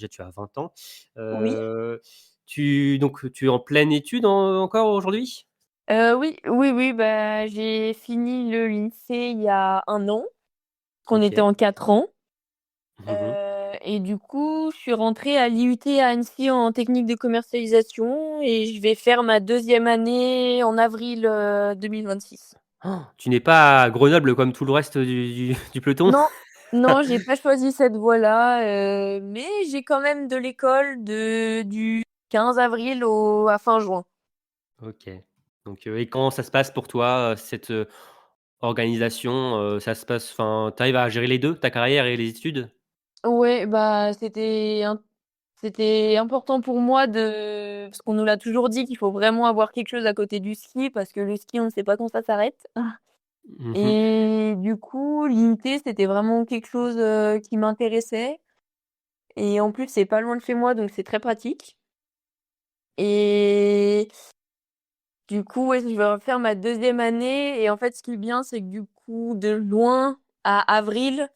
tu as 20 ans. oui. Euh, tu es en pleine étude encore aujourd'hui? Oui, oui, oui, bah, j'ai fini le lycée il y a 1 an, qu'on était Ok. en 4 ans. Mhm. Et du coup, je suis rentrée à l'IUT à Annecy en technique de commercialisation et je vais faire ma 2e année en avril, 2026. Oh, tu n'es pas à Grenoble comme tout le reste du peloton? Non, non, j'ai pas choisi cette voie-là, mais j'ai quand même de l'école du 15 avril à fin juin. Ok. Donc, et comment ça se passe pour toi, cette organisation? Ça se passe, enfin, tu arrives à gérer les deux, ta carrière et les études? Ouais, bah, c'était important pour moi parce qu'on nous l'a toujours dit qu'il faut vraiment avoir quelque chose à côté du ski parce que le ski, on ne sait pas quand ça s'arrête. Mhm. Et du coup, l'IUT, c'était vraiment quelque chose, qui m'intéressait et en plus, c'est pas loin de chez moi, donc c'est très pratique et du coup, ouais, je vais refaire ma 2e année et en fait, ce qui est bien, c'est que du coup, de juin à avril,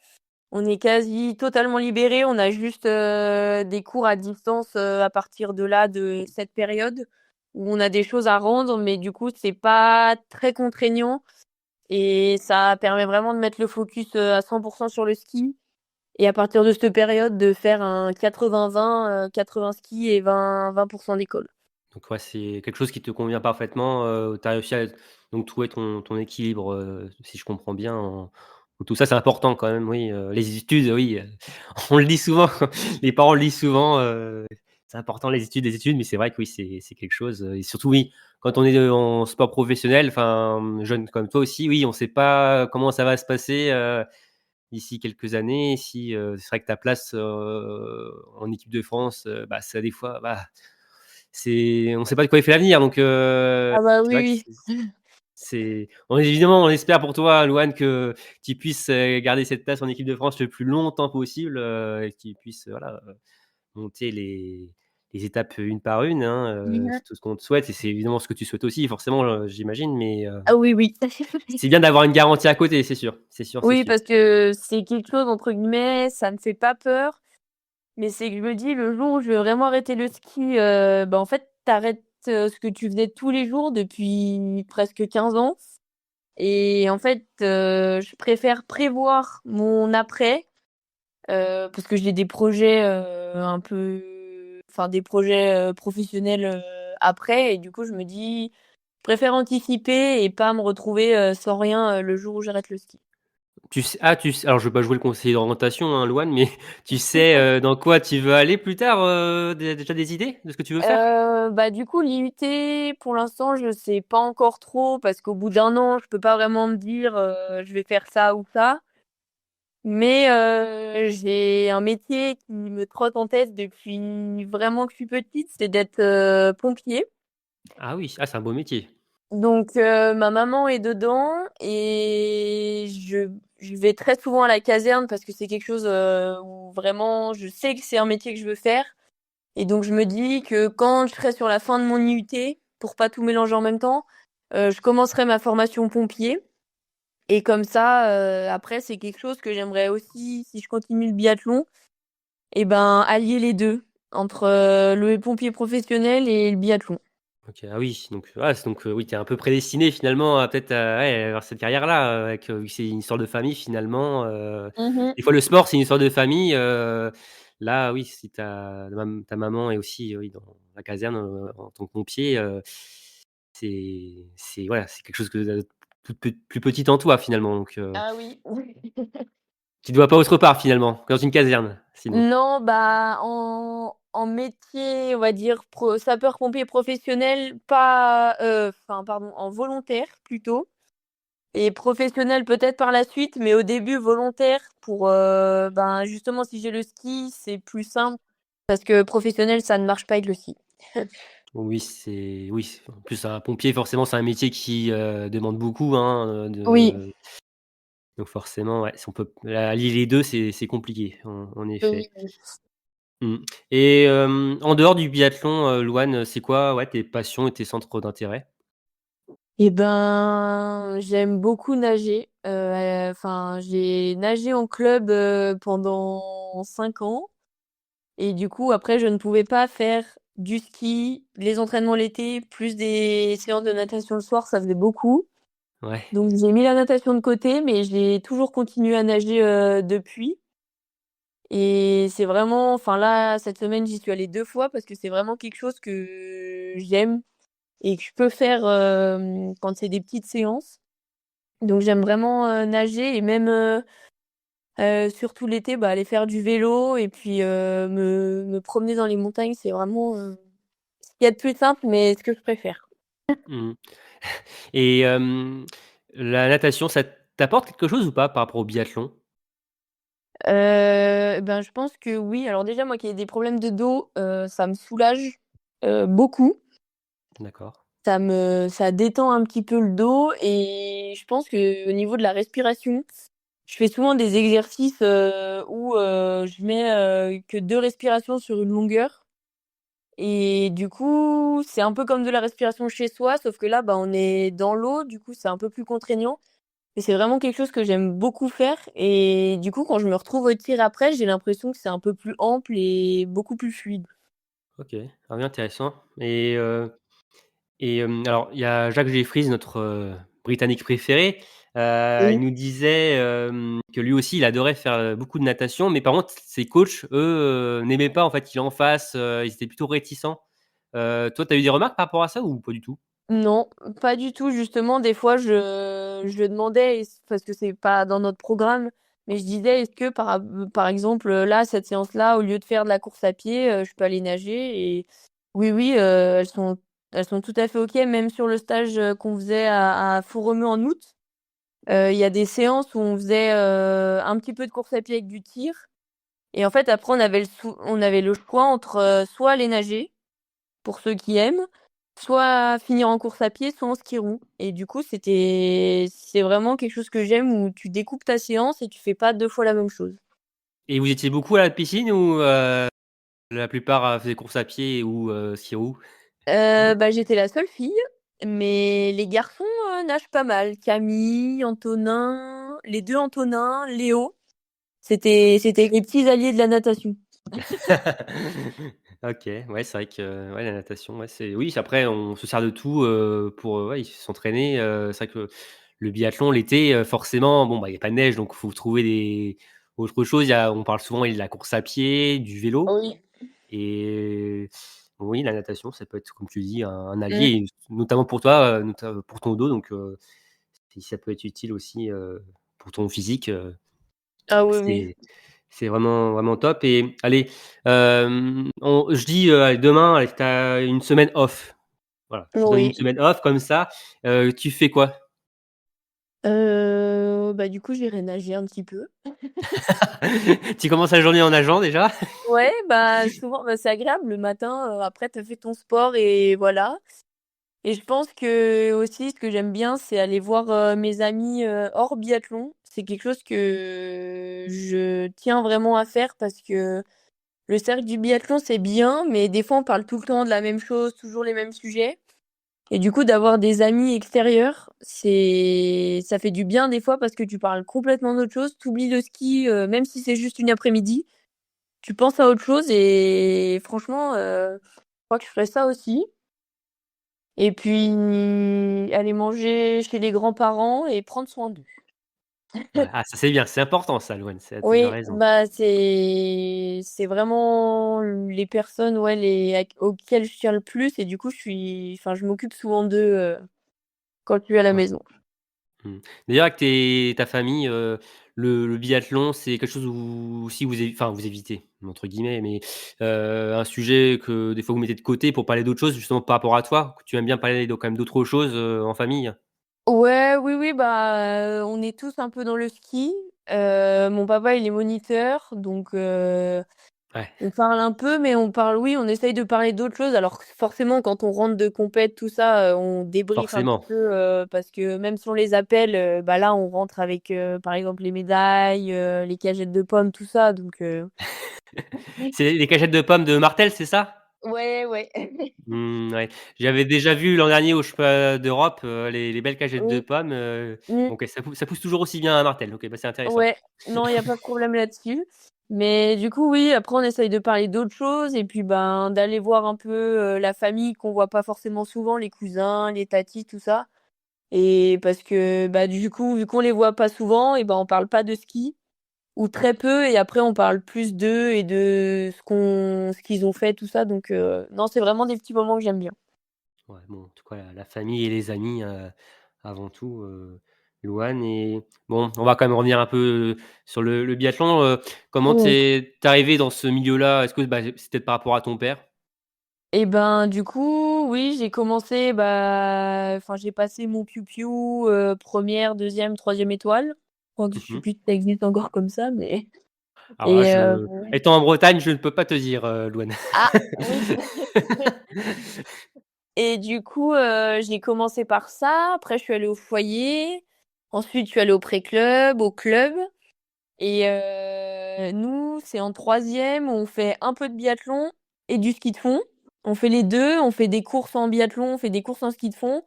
on est quasi totalement libérés. On a juste, des cours à distance, à partir de là, de cette période où on a des choses à rendre, mais du coup, c'est pas très contraignant et ça permet vraiment de mettre le focus, à 100 sur le ski et à partir de cette période, de faire un 80-20, 80 ski et 20 d'école. Donc ouais, c'est quelque chose qui te convient parfaitement, tu as réussi à donc trouver ton équilibre, si je comprends bien en tout ça, c'est important quand même, oui, les études, oui, on le dit souvent, les parents le disent souvent, c'est important les études, mais c'est vrai que oui, c'est quelque chose, et surtout oui, quand on est, en sport professionnel, enfin, jeune comme toi aussi, oui, on ne sait pas comment ça va se passer, d'ici quelques années. Si, c'est vrai que ta place, en équipe de France, bah, ça des fois, bah on ne sait pas de quoi il fait l'avenir, donc Ah bah, c'est vrai que oui, oui. évidemment, on espère pour toi, Louane, que tu puisses, garder cette place en équipe de France le plus longtemps possible, et que tu puisses, voilà, monter les étapes une par une, hein, c'est tout ce qu'on te souhaite et c'est évidemment ce que tu souhaites aussi forcément, j'imagine, mais Ah oui, oui. c'est bien d'avoir une garantie à côté, c'est sûr, c'est sûr, c'est Oui, sûr. parce que c'est quelque chose entre guillemets, ça me fait pas peur, mais c'est que je me dis le jour où je vais vraiment arrêter le ski, bah, en fait, t'arrêtes arrêtes, ce que tu faisais tous les jours depuis presque 15 ans et en fait, je préfère prévoir mon après, parce que j'ai des projets, un peu enfin des projets, professionnels, après et du coup, je me dis: «Je préfère anticiper et pas me retrouver, sans rien, le jour où j'arrête le ski». Tu sais alors je veux pas jouer le conseiller d'orientation, hein, Louane, mais tu sais, dans quoi tu veux aller plus tard, déjà des idées de ce que tu veux faire? Bah, du coup, l'IUT, pour l'instant, je sais pas encore trop parce qu'au bout d'1 an, je peux pas vraiment me dire, je vais faire ça ou ça. Mais, j'ai un métier qui me trotte en tête depuis vraiment que je suis petite, c'est d'être, pompier. Ah oui, ah c'est un beau métier. Donc, ma maman est dedans et je vais très souvent à la caserne parce que c'est quelque chose, où vraiment je sais que c'est un métier que je veux faire. Et donc je me dis que quand je serai sur la fin de mon IUT, pour pas tout mélanger en même temps, je commencerai ma formation pompier et comme ça, après c'est quelque chose que j'aimerais aussi, si je continue le biathlon et ben, allier les 2 entre, le pompier professionnel et le biathlon. OK, ah oui, donc oui, tu es un peu prédestiné finalement à peut-être, ouais, avoir cette carrière-là, avec, vu que c'est une histoire de famille finalement, Mmh. des fois le sport c'est une histoire de famille, là oui, si ta maman est aussi, oui, dans la caserne, en tant que pompier, c'est voilà, c'est quelque chose que, plus petite en toi finalement, donc Ah oui. tu te vois pas autre part finalement, que dans une caserne, sinon? Non, bah, en métier, on va dire sapeur-pompier professionnel, pas, enfin pardon, en volontaire plutôt. Et professionnel peut-être par la suite, mais au début volontaire pour, ben, justement si j'ai le ski, c'est plus simple parce que professionnel, ça ne marche pas avec le ski. Oui, en plus un pompier forcément c'est un métier qui, demande beaucoup, hein, Oui, de donc forcément, ouais, si on peut allier les 2, c'est compliqué, en effet. oui, oui. Mmh et en dehors du biathlon, Louane, c'est quoi, ouais, tes passions et tes centres d'intérêt? Et ben, j'aime beaucoup nager, enfin, j'ai nagé en club, pendant 5 ans et du coup, après, je ne pouvais pas faire du ski, les entraînements l'été, plus des séances de natation le soir, ça faisait beaucoup. Ouais. Donc j'ai mis la natation de côté, mais j'ai toujours continué à nager, depuis et c'est vraiment enfin là, cette semaine, j'y suis allée 2 fois parce que c'est vraiment quelque chose que j'aime et que je peux faire, quand c'est des petites séances. Donc j'aime vraiment, nager et même, surtout l'été, bah, aller faire du vélo et puis, me promener dans les montagnes, c'est vraiment, ce qu'il y a de plus simple, mais ce que je préfère. Mmh et la natation, ça t'apporte quelque chose ou pas par rapport au biathlon? Ben, je pense que oui. Alors déjà, moi qui ai des problèmes de dos, ça me soulage, beaucoup. D'accord. Ça détend un petit peu le dos et je pense qu'au niveau de la respiration, je fais souvent des exercices, où, je mets, que 2 respirations sur une longueur et du coup, c'est un peu comme de la respiration chez soi, sauf que là, bah, on est dans l'eau, du coup, c'est un peu plus contraignant et c'est vraiment quelque chose que j'aime beaucoup faire et du coup, quand je me retrouve au tir après, j'ai l'impression que c'est un peu plus ample et beaucoup plus fluide. OK. Ah oui, intéressant et alors il y a Jacques Jeffries, notre, Britannique préféré, il Oui. nous disait, que lui aussi il adorait faire, beaucoup de natation, mais par contre ses coachs, eux, n'aimaient pas en fait qu'il en fasse, ils étaient plutôt réticents. Toi, tu as eu des remarques par rapport à ça ou pas du tout? Non, pas du tout. Justement, des fois, je demandais parce que c'est pas dans notre programme, mais je disais: «Est-ce que par exemple, là, cette séance-là, au lieu de faire de la course à pied, je peux aller nager?» et oui, oui, elles sont tout à fait OK. Même sur le stage, qu'on faisait à Fourremeux en août, il y a des séances où on faisait, un petit peu de course à pied avec du tir et en fait, après, on avait le choix entre, soit aller nager pour ceux qui aiment, soit finir en course à pied, soit en ski-roue et du coup, c'est vraiment quelque chose que j'aime où tu découpes ta séance et tu fais pas 2 fois la même chose. Et vous étiez beaucoup à la piscine ou la plupart, faisaient course à pied ou ski-roue? Bah, j'étais la seule fille, mais les garçons, nagent pas mal. Camille, Antonin, les 2 Antonin, Léo, c'était les petits alliés de la natation. OK, ouais, c'est vrai que, ouais, la natation, ouais, c'est oui, après on se sert de tout, pour, ouais, s'entraîner, c'est vrai que le biathlon l'été, forcément, bon, bah, il y a pas de neige, donc il faut trouver des autre chose. On parle souvent, oui, de la course à pied, du vélo Oui. et oui, la natation, ça peut être, comme tu dis, un allier Mmh. et notamment pour toi, pour ton dos, donc si ça peut être utile aussi, pour ton physique, Ah oui, oui. c'est c'est vraiment, vraiment top et allez, on je dis, allez demain, allez, tu as une semaine off. Voilà, je te donne une Oui. semaine off comme ça, tu fais quoi? Bah, du coup, j'irai nager un petit peu. Tu commences la journée en nageant déjà? Ouais, bah, souvent, bah, c'est agréable le matin, après tu as fait ton sport et voilà et je pense que aussi ce que j'aime bien, c'est aller voir, mes amis, hors biathlon. C'est quelque chose que je tiens vraiment à faire parce que le cercle du biathlon, c'est bien, mais des fois on parle tout le temps de la même chose, toujours les mêmes sujets et du coup d'avoir des amis extérieurs, ça fait du bien des fois parce que tu parles complètement d'autre chose. Tu oublies le ski, même si c'est juste une après-midi, tu penses à autre chose et franchement, je crois que je ferais ça aussi et puis aller manger chez les grands-parents et prendre soin d'eux. Ouais, ah ça c'est bien, c'est important ça, Louane, tu as Oui, raison. bah, c'est vraiment les personnes, ouais, les auxquelles je tiens le plus et du coup, je m'occupe souvent d'eux, quand je suis à la Ouais. maison. Mmh. D'ailleurs avec ta famille, le biathlon, c'est quelque chose où si vous «évitez» entre guillemets, mais un sujet que des fois vous mettez de côté pour parler d'autre chose justement par rapport à toi? Que tu aimes bien parler quand même d'autres choses, en famille? Ouais, oui, oui, bah, on est tous un peu dans le ski. Mon papa, il est moniteur, donc Ouais, on parle un peu, mais on essaye de parler d'autres choses. Alors que forcément, quand on rentre de compète, tout ça, on débriefe un petit forcément. peu, parce que même si on les appelle, bah, là, on rentre avec, par exemple, les médailles, les cagettes de pommes, tout ça, donc C'est les cagettes de pommes de Martel, c'est ça? ouais, ouais. Ouais. J'avais déjà vu l'an dernier au championnat d'Europe, les belles cagettes de Oui. pommes, Mmh. OK, ça pousse toujours aussi bien à Martel. OK, bah, c'est intéressant. Ouais, non, il y a pas de problème là-dessus. Mais du coup, oui, après on essaye de parler d'autres choses et puis, ben, d'aller voir un peu, la famille qu'on voit pas forcément souvent, les cousins, les tatis, tout ça. Et parce que, bah, du coup, vu qu'on les voit pas souvent et ben, on parle pas de ski ou très peu et après on parle plus d'eux et de ce qu'ils ont fait, tout ça. Donc non, c'est vraiment des petits moments que j'aime bien. Ouais, bon, en tout cas, la famille et les amis, avant tout, Louane et bon, on va quand même revenir un peu, sur le biathlon, comment Mmh. tu arrivé dans ce milieu-là? Est-ce que, bah, c'est peut-être par rapport à ton père? Et ben, du coup, oui, j'ai commencé, bah, enfin, j'ai passé mon piou-piou, 1re, 2e, 3 étoile. Je crois que je sais Mmh. plus si ça existe encore comme ça, mais Alors là, et étant en Bretagne, je ne peux pas te dire, Louane. ah! Oui. Et du coup, j'ai commencé par ça. Après, je suis allée au foyer. Ensuite, je suis allée au pré-club, au club et nous, c'est en 3e, on fait un peu de biathlon et du ski de fond. On fait les 2. On fait des courses en biathlon, on fait des courses en ski de fond.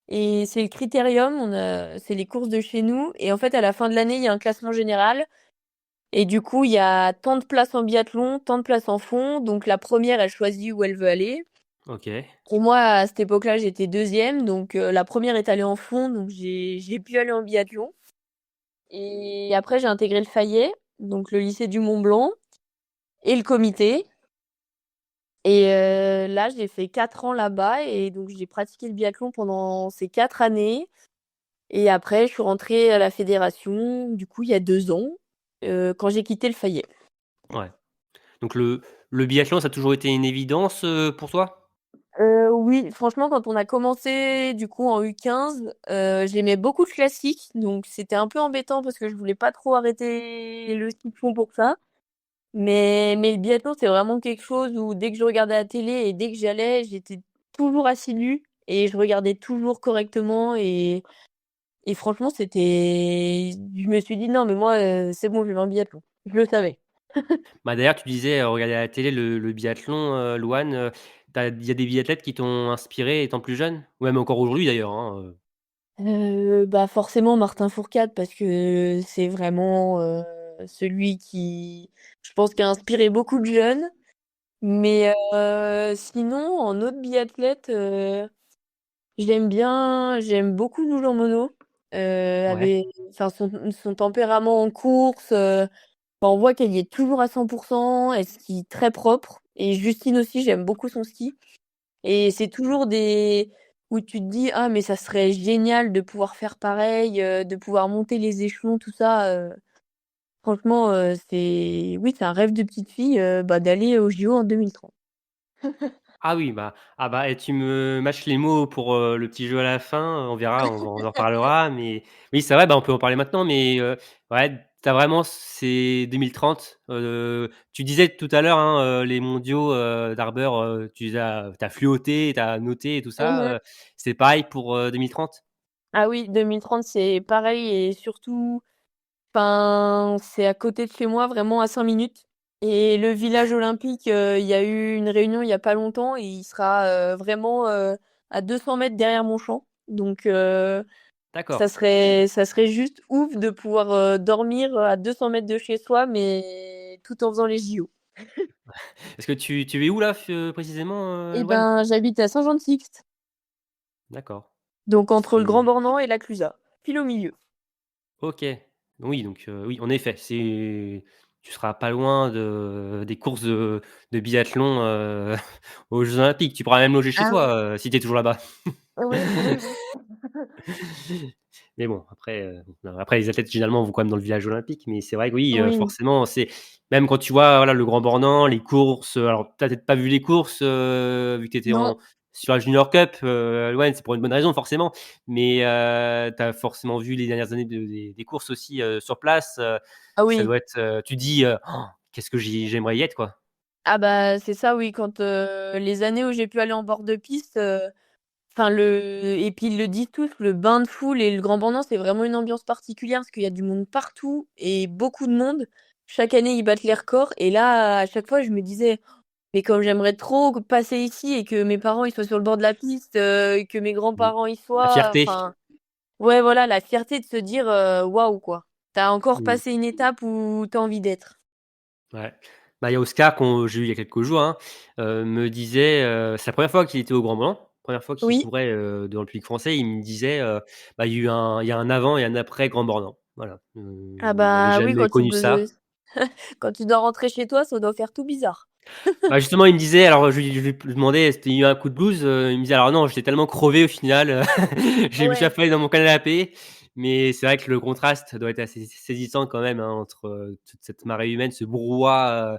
Et c'est le critérium, c'est les courses de chez nous et en fait, à la fin de l'année, il y a un classement général et du coup, il y a tant de places en biathlon, tant de places en fond, donc la première elle choisit où elle veut aller OK, et moi, à cette époque-là, j'étais 2e, donc la première est allée en fond, donc j'ai pu aller en biathlon et après j'ai intégré le Fayet, donc le lycée du Mont-Blanc et le comité et là, j'ai fait 4 ans là-bas et donc j'ai pratiqué le biathlon pendant ces 4 années. Et après, je suis rentrée à la fédération, du coup, il y a 2 ans, quand j'ai quitté le Fayet. ouais. Donc le biathlon, ça a toujours été une évidence, pour toi? Oui, franchement, quand on a commencé, du coup, en U15, j'aimais beaucoup le classique, donc c'était un peu embêtant parce que je voulais pas trop arrêter le ski de fond pour ça. Mais le biathlon, c'est vraiment quelque chose où dès que je regardais la télé et dès que j'allais, j'étais toujours assidue et je regardais toujours correctement et franchement, je me suis dit: «Non, mais moi, c'est bon, je vais faire un biathlon». Je le savais. Bah, d'ailleurs, tu disais, regarder à la télé le biathlon, Louane, il y a des biathlètes qui t'ont inspiré étant plus jeune? Ou même encore aujourd'hui d'ailleurs, hein, Bah, forcément Martin Fourcade parce que c'est vraiment, celui qui, je pense, qui a inspiré beaucoup de jeunes. Mais sinon, en autre biathlète, j'aime beaucoup Lou Jean Monod, Ouais, avec enfin son tempérament en course, enfin, on voit qu'elle y est toujours à 100. Elle skie très propre et Justine aussi, j'aime beaucoup son ski. Et c'est toujours des où tu te dis: «Ah mais ça serait génial de pouvoir faire pareil, de pouvoir monter les échelons», tout ça, franchement, c'est un rêve de petite fille, bah, d'aller aux JO en 2030. ah oui, bah, ah bah et tu me mâches les mots pour, le petit jeu à la fin, on verra, on en reparlera, mais oui, c'est vrai, bah, on peut en parler maintenant, mais ouais, tu as vraiment c'est 2030, tu disais tout à l'heure, hein, les mondiaux, d'Arbor, tu as flûté, tu as noté et tout ça, Mmh. c'est pareil pour, 2030? Ah oui, 2030, c'est pareil et surtout, enfin, c'est à côté de chez moi, vraiment à 5 minutes et le village olympique, il y a eu une réunion il y a pas longtemps et il sera, vraiment, à 200 mètres derrière mon champ. Donc D'accord. ça serait juste ouf de pouvoir, dormir, à 200 mètres de chez soi, mais tout en faisant les JO. Est-ce que tu es où là précisément, Et Louane? ben, j'habite à Saint-Jean-de-Sixt, D'accord. donc entre le Grand C'est Bornand et la Clusaz, pile au milieu. OK. Oui, donc oui, en effet, tu seras pas loin des courses de biathlon, aux Jeux olympiques. Tu pourras même loger chez Ah oui. toi, si tu es toujours là-bas. Oui, oui, oui. Mais bon, après les athlètes généralement vont quand même dans le village olympique, mais c'est vrai que oui, Oui. forcément, c'est même quand tu vois, voilà, le Grand Bornand, les courses, alors tu as peut-être pas vu les courses, vu que tu étais Non. sur la Junior Cup, Loane, c'est pour une bonne raison forcément, mais tu as forcément vu les dernières années des courses aussi sur place. Ah Ça oui. doit être, tu dis, qu'est-ce que j'aimerais y être, quoi. Ah bah, c'est ça, oui, quand, les années où j'ai pu aller en bord de piste, enfin le et puis ils le disent tous, le bain de foule et le Grand Bornand, c'est vraiment une ambiance particulière parce qu'il y a du monde partout et beaucoup de monde. Chaque année, ils battent les records et là, à chaque fois, je me disais: «Mais comme j'aimerais trop passer ici et que mes parents, ils soient sur le bord de la piste, que mes Mmh. grands-parents y La soient», fierté. enfin ouais, voilà, la fierté de se dire, «Waouh, quoi». Tu as encore Mmh. passé une étape où tu as envie d'être. Ouais. Bah, il y a Oscar qu'on j'ai eu il y a quelques jours, hein, me disait, c'est la première fois qu'il était au Grand Blanc, première fois qu'il Oui. courait, devant le public français. Il me disait, bah, il y a un avant et un après Grand Bornand. Voilà, Ah il avait bah, oui, jamais connu ça. quand tu dois rentrer chez toi, ça doit faire tout bizarre. Bah, justement, il me disait alors je lui demandais: «C'était eu un coup de blues?» Il me disait: «Alors non, j'étais tellement crevé au final, j'ai me suis Ouais. affalé dans mon canapé». Mais c'est vrai que le contraste doit être assez saisissant quand même, hein, entre, toute cette marée humaine, ce brouhaha,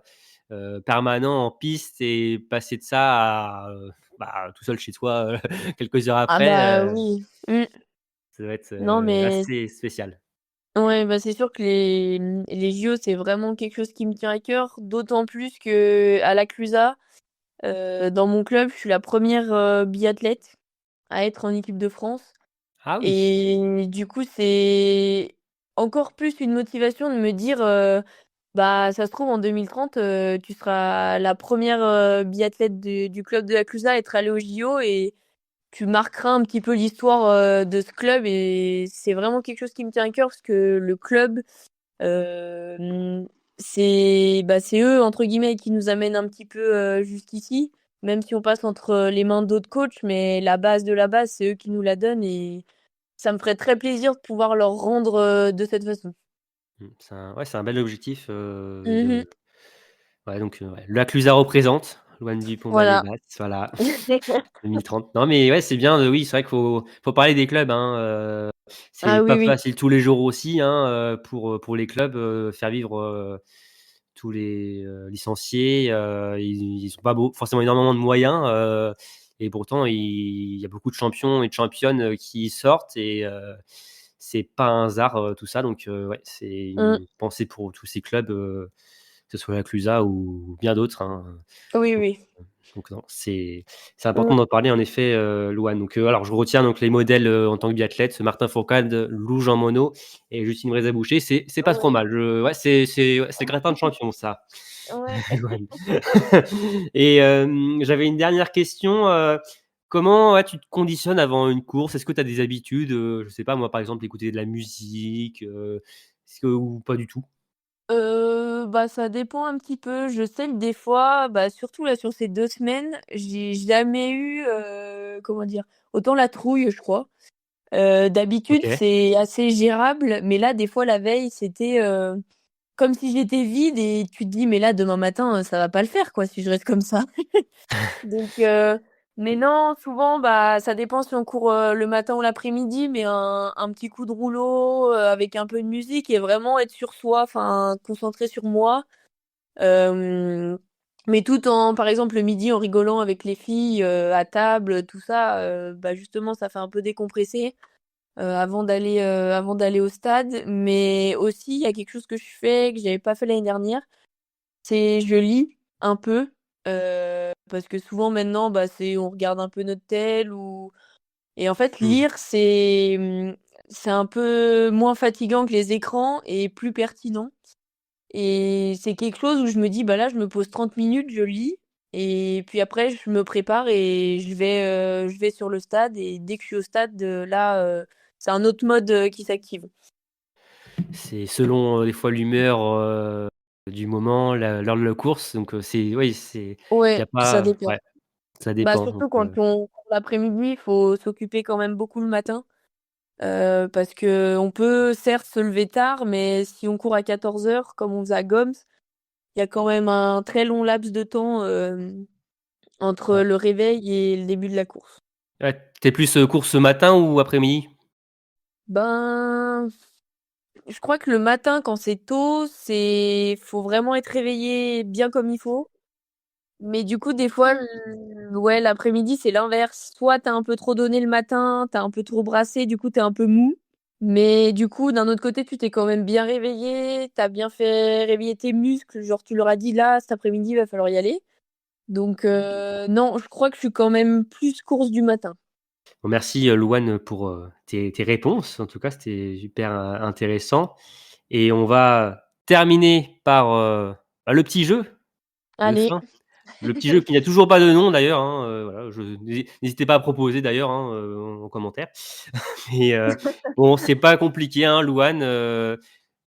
permanent en piste et passer de ça à, bah, tout seul chez toi, quelques heures Ah après, bah, oui. Mmh. ça doit être, Non, mais assez spécial. ouais, bah, c'est sûr que les JO, c'est vraiment quelque chose qui me tient à cœur, d'autant plus qu'à la Clusa, dans mon club, je suis la première re biathlète à être en équipe de France Ah oui! et du coup, c'est encore plus une motivation de me dire, bah, ça se trouve en 2030, tu seras la première re biathlète du club de la Clusa à être allée aux JO et tu marqueras un petit peu l'histoire, de ce club et c'est vraiment quelque chose qui me tient à cœur parce que le club, hem, c'est «eux» entre guillemets qui nous amènent un petit peu, jusqu'ici, même si on passe entre les mains d'autres coachs, mais la base de la base, c'est eux qui nous la donnent et ça me ferait très plaisir de pouvoir leur rendre, de cette façon. C'est un bel objectif, Mmh. de ouais donc ouais, la Clusa représente, Loane Voilà. Dupont-Mallet-Basse, voilà. 2030. Non, mais ouais, c'est bien, oui, c'est vrai qu'il faut parler des clubs, hein, c'est Ah oui, pas oui. facile tous les jours aussi, hein, pour les clubs, faire vivre, tous les, licenciés, ils ont pas forcément énormément de moyens, et pourtant il y a beaucoup de champions et de championnes, qui sortent et c'est pas un hasard, tout ça donc ouais, c'est Mmh. une pensée pour tous ces clubs, que ce soit la Clusa ou bien d'autres, hein. Oui, oui. Donc non, c'est important Mmh. d'en parler en effet, Louane. Donc alors je retiens donc les modèles, en tant que biathlète, Martin Fourcade, Lou Jean Monod et Justine Brézaboucher. C'est pas trop Ouais, mal. Ouais, c'est ouais, c'est le gratin de champion ça, ouais. Louane. Et j'avais une dernière question, comment, ouais, tu te conditionnes avant une course? Est-ce que tu as des habitudes, je sais pas moi, par exemple, écouter de la musique, est-ce que ou pas du tout? Bah, ça dépend un petit peu. Je sais que des fois, bah, surtout là sur ces 2 semaines, j'ai jamais eu, comment dire? Autant la trouille, je crois. D'habitude, OK. c'est assez gérable, mais là, des fois, la veille, c'était, comme si j'étais vide et tu te dis: «Mais là, demain matin, ça va pas le faire, quoi, si je reste comme ça». Donc mais non, souvent, bah, ça dépend si on court, le matin ou l'après-midi, mais un petit coup de rouleau, avec un peu de musique et vraiment être sur soi, enfin, concentré sur moi. Hem, mais tout en par exemple, le midi, en rigolant avec les filles, à table, tout ça, bah, justement, ça fait un peu décompresser, avant d'aller au stade. Mais aussi, il y a quelque chose que je fais, que j'avais pas fait l'année dernière, c'est je lis un peu, parce que souvent maintenant, bah, c'est on regarde un peu notre tel ou et en fait Mmh. lire c'est un peu moins fatigant que les écrans et plus pertinent et c'est quelque chose où je me dis: «Bah, là, je me pose 30 minutes, je lis et puis après je me prépare et je vais sur le stade» et dès que je suis au stade, là, c'est un autre mode, qui s'active. C'est selon, des fois l'humeur, du moment, l'heure de la course, donc c'est oui, il y Ouais, a ça pas dépend. ouais, ça Bah, dépend donc surtout quand on court l'après-midi, il faut s'occuper quand même beaucoup le matin, parce qu'on peut certes se lever tard, mais si on court à 14 heures comme on faisait à Goms, il y a quand même un très long laps de temps, entre ouais. le réveil et le début de la course. Ouais, tu plus, course matin ou après-midi? Ben, je crois que le matin quand c'est tôt, faut vraiment être réveillé bien comme il faut Mais du coup, des fois, ouais, l'après-midi, c'est l'inverse. Soit t'as un peu trop donné le matin, t'as un peu trop brassé, du coup, t'es un peu mou. Mais du coup, d'un autre côté, tu t'es quand même bien réveillé, t'as bien fait réveiller tes muscles. Genre, tu leur as dit là, cet après-midi, il va falloir y aller. Donc, non, je crois que je suis quand même plus course du matin. Bon, merci Louane pour tes réponses. En tout cas, c'était super intéressant. Et on va terminer par le petit jeu de Allez. fin. Le petit jeu qui n'a toujours pas de nom d'ailleurs. Hein, voilà, n'hésitez pas à proposer d'ailleurs hein, en commentaire. Mais bon, c'est pas compliqué, hein, Louane.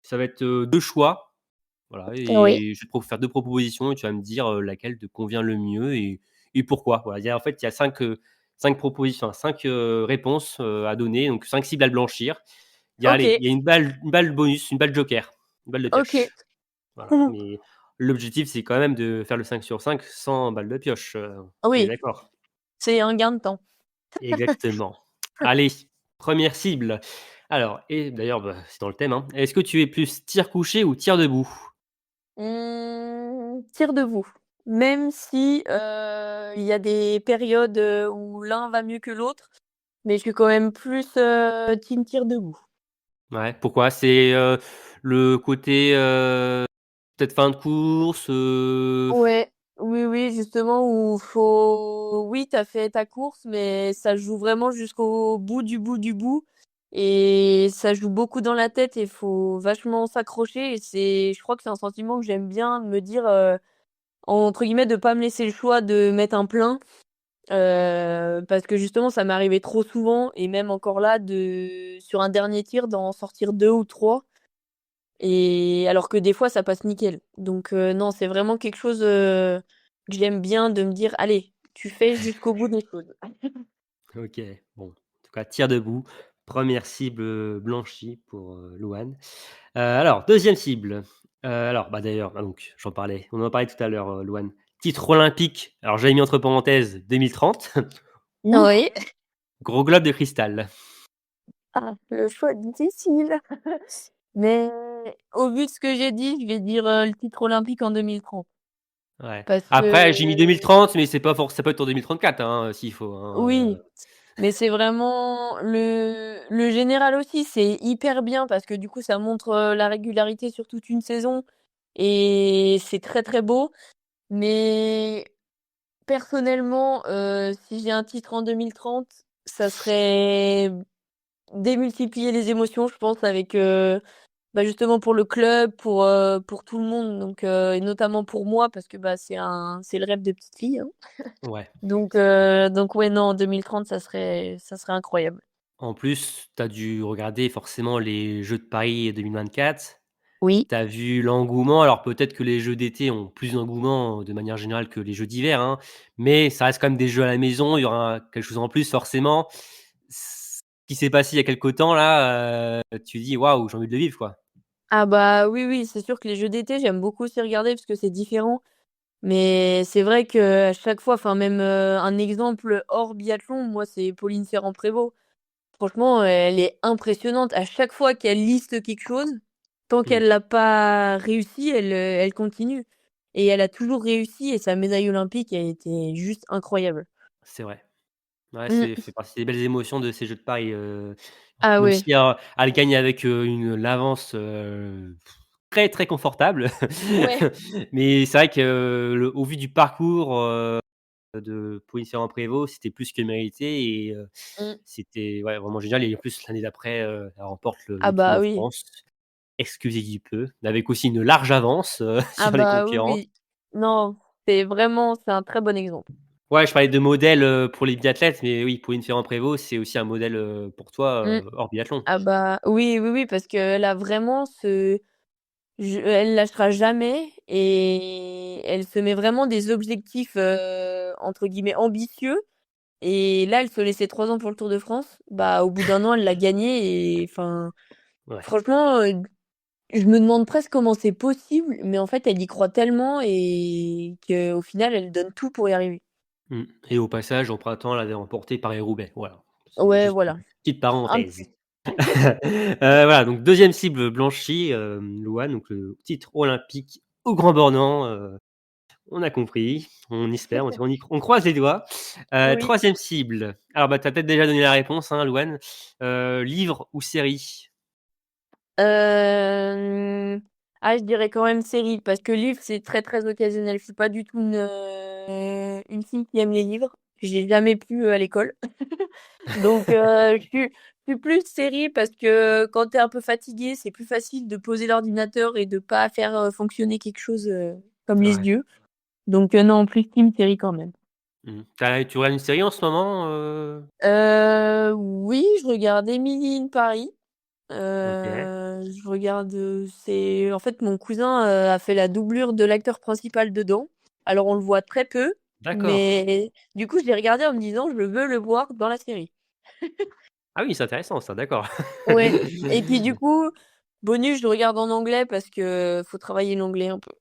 Ça va être deux choix. Voilà, Oui. et je vais te faire deux propositions et tu vas me dire laquelle te convient le mieux et pourquoi. Voilà, en fait, il y a cinq propositions, cinq réponses à donner, donc cinq cibles à blanchir. Allez, Ok. il y a une balle bonus, une balle joker, une balle de Ok. pioche. Voilà. Mais l'objectif, c'est quand même de faire le 5 sur 5 sans balle de pioche. On est Oui, d'accord. c'est un gain de temps. Exactement. Allez, première cible. Alors, et d'ailleurs, c'est dans le thème, hein. Est-ce que tu es plus tir couché ou tir debout? Tire debout. Même si, il y a des périodes, où l'un va mieux que l'autre, mais je suis quand même plus, team tire debout. Ouais, pourquoi? C'est le côté peut-être fin de course. Ouais, oui, oui, justement où faut oui, tu as fait ta course, mais ça joue vraiment jusqu'au bout du bout du bout et ça joue beaucoup dans la tête et faut vachement s'accrocher et je crois que c'est un sentiment que j'aime bien de me dire, entre guillemets, de pas me laisser le choix de mettre un plein, parce que justement ça m'est arrivé trop souvent et même encore là de sur un dernier tir d'en sortir 2 ou 3 et alors que des fois ça passe nickel. Donc non, c'est vraiment quelque chose, que j'aime bien de me dire: «Allez, tu fais jusqu'au bout des choses». Ok, bon. En tout cas, tir debout. Première cible blanchie pour Louane. Alors, deuxième cible. Alors, bah d'ailleurs, donc j'en parlais. On en parlait tout à l'heure, Louane. Titre olympique. Alors, j'avais mis entre parenthèses 2030 ou Oui. gros globe de cristal. Ah, le choix est difficile. Mais au vu de ce que j'ai dit, je vais dire, le titre olympique en 2030 Ouais. parce Après, j'ai mis que 2030, mais c'est pas ça peut être en 2034, hein, s'il faut. Hein, oui. Mais c'est vraiment le général aussi, c'est hyper bien parce que du coup, ça montre, la régularité sur toute une saison et c'est très, très beau. Mais personnellement, si j'ai un titre en 2030, ça serait démultiplier les émotions, je pense, avec, bah, justement pour le club, pour tout le monde, donc et notamment pour moi parce que, bah, c'est le rêve de petite fille, hein. ouais. Donc ouais, non, en 2030, ça serait incroyable. En plus, tu as dû regarder forcément les Jeux de Paris 2024. Oui. Tu as vu l'engouement. Alors peut-être que les Jeux d'été ont plus d'engouement de manière générale que les Jeux d'hiver, hein, mais ça reste quand même des jeux à la maison. Il y aura quelque chose en plus forcément. Ce qui s'est passé il y a quelque temps là, tu dis: «Waouh, j'ai envie de le vivre, quoi». Ah bah, oui, oui, c'est sûr que les jeux d'été, j'aime beaucoup aussi regarder parce que c'est différent. Mais c'est vrai qu'à chaque fois, enfin même, un exemple hors biathlon, moi, c'est Pauline Ferrand-Prévot. Franchement, elle est impressionnante. À chaque fois qu'elle liste quelque chose, tant Mmh, qu'elle l'a pas réussi, elle continue et elle a toujours réussi et sa médaille olympique, elle était juste incroyable. c'est vrai. Ouais, c'est Mmh. fait partie des belles émotions de ces Jeux de Paris, Ah même ouais. si, elle gagne avec, l'avance, très, très confortable. Ouais. Mais c'est vrai que, au vu du parcours, de Pauline Ferrand-Prévot, c'était plus que mérité et Mmh. c'était, ouais, vraiment génial et en plus l'année d'après, elle remporte Ah le Tour bah de oui. France, excusez du peu, avec aussi une large avance, Ah sur les bah oui, concurrents. oui. Non, c'est un très bon exemple. Ouais, je parlais de modèle, pour les biathlètes, mais oui, Pauline Ferrand-Prévot, c'est aussi un modèle, pour toi, Mmh. hors biathlon. Ah bah oui, oui, oui, parce qu'elle a vraiment elle lâchera jamais et elle se met vraiment des objectifs, entre guillemets «ambitieux» et là, elle se laissait 3 ans pour le Tour de France. Bah, au bout d'un an, elle l'a gagné et enfin, Ouais. franchement, je me demande presque comment c'est possible, mais en fait, elle y croit tellement et qu'au final, elle donne tout pour y arriver. Mmh et au passage, au printemps, elle avait remporté Paris-Roubaix, voilà. C'est Ouais, juste une voilà. petite Un parenthèse. Voilà, donc deuxième cible blanchie, Louane, donc le titre olympique au Grand Bornand, On a compris, on espère, on croise les doigts. Oui. Troisième cible. Alors, bah, tu as peut-être déjà donné la réponse, hein, Louane. Livre ou série? Euh, Ah, je dirais quand même série, parce que livre, c'est très très occasionnel. Je suis pas du tout une fille qui aime les livres. J'ai jamais pu à l'école. Donc, je suis plus série parce que quand tu es un peu fatigué, c'est plus facile de poser l'ordinateur et de pas faire fonctionner quelque chose comme les Ouais. yeux. Donc, non, plus team série quand même. Tu regardes une série en ce moment? Oui, je regarde Emily in Paris. Ok, Je regarde, c'est en fait mon cousin a fait la doublure de l'acteur principal dedans. Alors on le voit très peu, d'accord. mais du coup je l'ai regardé en me disant je veux le voir dans la série. Ah oui, c'est intéressant ça, d'accord. Ouais. Et puis du coup, bonus, je le regarde en anglais parce que faut travailler l'anglais un peu.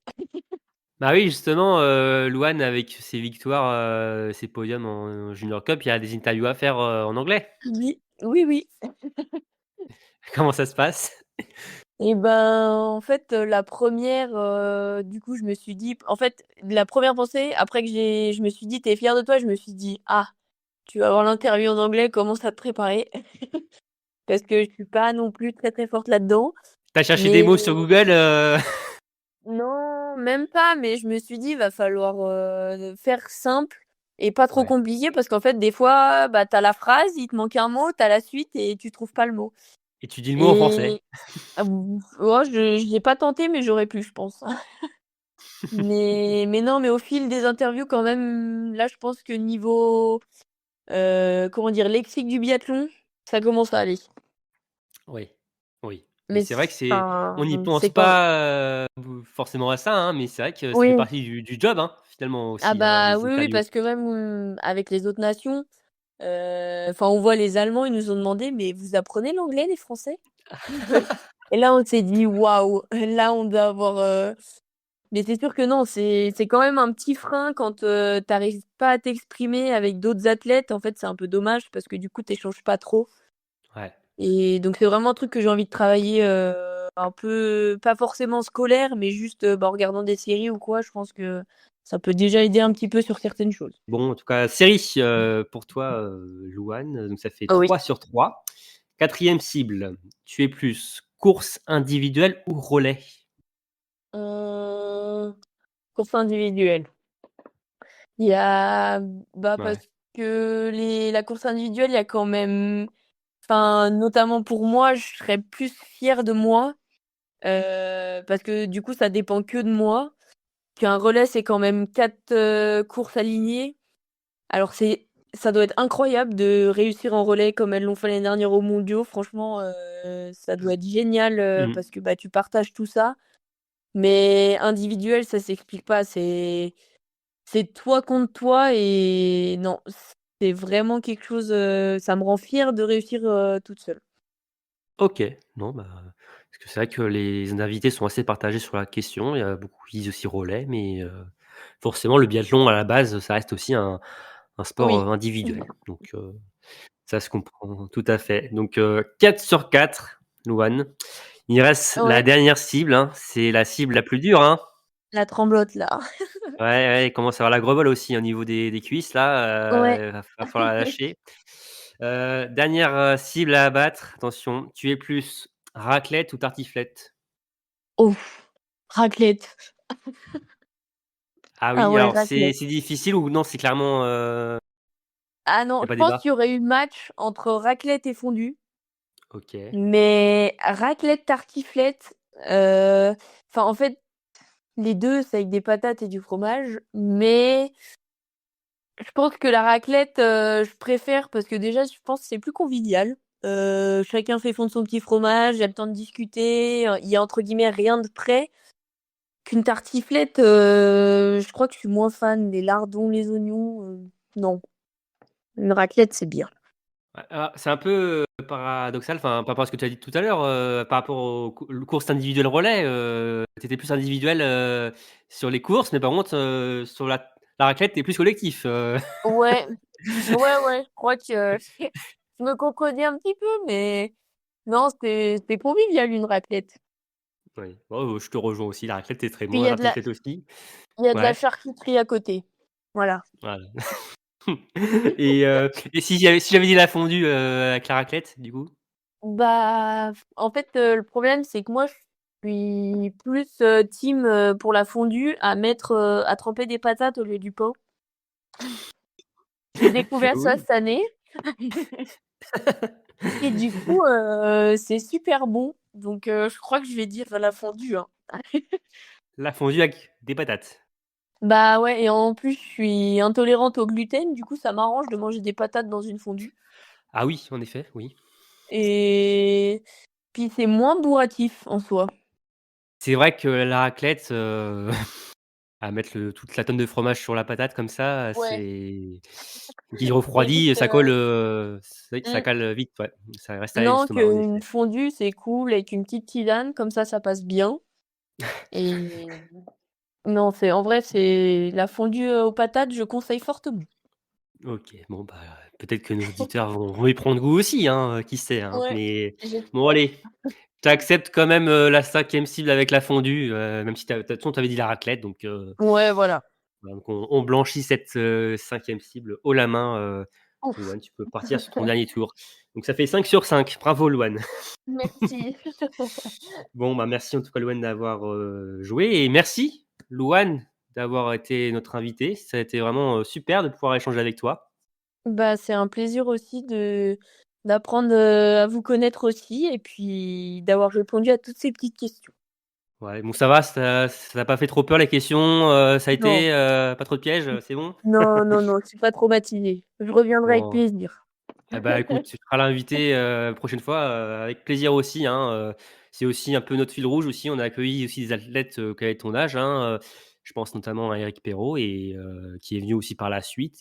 Bah oui, justement, Louane, avec ses victoires, ses podiums en Junior Cup, il y a des interviews à faire en anglais. Oui, oui, oui. Comment ça se passe? Et ben en fait la première, du coup je me suis dit, en fait la première pensée après que je me suis dit t'es fière de toi, je me suis dit ah tu vas avoir l'interview en anglais, commence à te préparer. Parce que je suis pas non plus très, très forte là-dedans. T'as cherché des Mais mots sur Google? non, même pas, mais je me suis dit: «Va falloir, faire simple et pas trop Ouais. compliqué», parce qu'en fait, des fois, bah, tu la phrase, il te manque un mot, tu la suite et tu trouves pas le mot. Et tu dis le mot en français. Et oh, je l'ai pas tenté, mais j'aurais pu, je pense. Mais non, mais au fil des interviews quand même, là, je pense que niveau, comment dire? Lexique du biathlon, ça commence à aller. Oui, oui. Mais Mais c'est vrai que on n'y pense c'est quand pas forcément à ça, hein, mais c'est vrai que ça fait oui. partie du job, hein, finalement Ah aussi, hein, bah, les oui, oui, interviews. parce que même, avec les autres nations, enfin, on voit les Allemands, ils nous ont demandé: «Mais vous apprenez l'anglais, les Français?» Et là, on s'est dit: «Waouh, là, on doit avoir, mais c'est sûr que non, c'est quand même un petit frein quand, tu pas à t'exprimer avec d'autres athlètes. En fait, c'est un peu dommage parce que du coup, tu échanges pas trop Ouais. et donc c'est vraiment un truc que j'ai envie de travailler, un peu pas forcément scolaire, mais juste, bah, en regardant des séries ou quoi, je pense que ça peut déjà aider un petit peu sur certaines choses. Bon, en tout cas, série, pour toi, Louane, donc ça fait Oh oui. 3 sur 3. Quatrième cible, tu es plus course individuelle ou relais? Heu, Course individuelle. Il y a bah, parce Ouais. que la course individuelle, il y a quand même enfin, notamment pour moi, je serais plus fière de moi, parce que du coup, ça dépend que de moi. Qu'un relais, c'est quand même 4 courses alignées. Alors ça doit être incroyable de réussir en relais comme elles l'ont fait l'année dernière aux mondiaux. Franchement, ça doit être génial, Mmh. parce que, bah, tu partages tout ça. Mais individuel, ça s'explique pas. C'est toi contre toi et non, c'est vraiment quelque chose, ça me rend fière de réussir, toute seule. OK. Non, bah, parce que c'est vrai que les invités sont assez partagés sur la question. Il y a beaucoup qui disent aussi relais, mais forcément le biathlon à la base, ça reste aussi un sport, Oui. individuel. Donc ça se comprend tout à fait. Donc 4 sur 4, Louane. Il reste la Ouais, dernière cible, hein, c'est la cible la plus dure, hein. la tremblote là. Ouais, ouais, il commence à avoir la grommelle aussi au niveau des cuisses là, Ouais. va falloir la lâcher. Dernière, cible à abattre, attention, tu es plus raclette ou tartiflette? Ouf, raclette. Ah Ah oui, ouais, alors c'est raclette. c'est difficile ou non, c'est clairement, Ah il non, y a je pas pense débat? qu'il y aurait eu match entre raclette et fondue, OK. mais raclette, tartiflette, heu, enfin, en fait, les 2 c'est avec des patates et du fromage, mais je pense que la raclette, je préfère parce que déjà, je pense que c'est plus convivial. Chacun fait fondre son petit fromage, il y a le temps de discuter, il y a entre guillemets «rien de prêt». Qu'une tartiflette, je crois que je suis moins fan. Les lardons, les oignons, non. Une raclette, c'est bien. Ouais, ah, c'est un peu, paradoxal, enfin, par rapport à ce que tu as dit tout à l'heure, par rapport aux courses individuelles relais, tu étais plus individuel, sur les courses, mais par contre, sur la raclette, tu es plus collectif, Ouais, ouais, ouais, je crois que je me contredis un petit peu, mais non, c'est convivial une raclette. Oui. Oh, je te rejoins aussi, la raclette est très Puis bon, la tartiflette aussi. il y a de la Ouais, charcuterie à côté. Voilà. voilà. Et si j'avais dit la fondue, avec la raclette, du coup? Bah, en fait, le problème, c'est que moi, je suis plus, team, pour la fondue à tremper des patates au lieu du pain. J'ai découvert ça Oui, cette année et du coup, c'est super bon. Donc, je crois que je vais dire la fondue, hein. la fondue avec des patates. Bah, ouais et en plus, je suis intolérante au gluten, du coup, ça m'arrange de manger des patates dans une fondue Ah oui, en effet, oui. et puis c'est moins bourratif en soi. C'est vrai que la raclette, à mettre toute la tonne de fromage sur la patate comme ça, Ouais, c'est qui c'est refroidit, vite, ça colle, c'est vrai que ça mmh. cale vite, ouais. Ça reste à Non, l'estomac, en qu'une effet. fondue, c'est cool avec une petite tisane, comme ça passe bien et non, c'est en vrai, c'est la fondue, aux patates, je conseille fortement. OK, bon, bah, peut-être que nos auditeurs vont y prendre goût aussi, hein, qui sait, hein? Ouais, Mais bon j'espère. allez, tu acceptes quand même, la 5e cible avec la fondue, même si de toute façon tu avais dit la raclette Ouais, voilà. donc on blanchit cette, 5e cible haut la main, Ouf, Louane, tu peux partir sur ton dernier tour. Donc ça fait 5 sur 5, bravo Louane. merci. Bon, bah, merci en tout cas Louane d'avoir, joué et merci Louane d'avoir été notre invitée. Ça a été vraiment, super de pouvoir échanger avec toi. Bah, c'est un plaisir aussi d'apprendre, à vous connaître aussi et puis d'avoir répondu à toutes ces petites questions. Ouais, bon ça va, ça t'a pas fait trop peur les questions, ça a Non, été, pas trop de pièges, c'est bon? non, non, non, je suis pas traumatisée. Je reviendrai avec Bon, plaisir. ah bah, écoute, tu seras l'invité, prochaine fois, avec plaisir aussi, hein, c'est aussi un peu notre fil rouge aussi. On a accueilli aussi des athlètes, qui avaient ton âge, hein, je pense notamment à Eric Perrault qui est venu aussi par la suite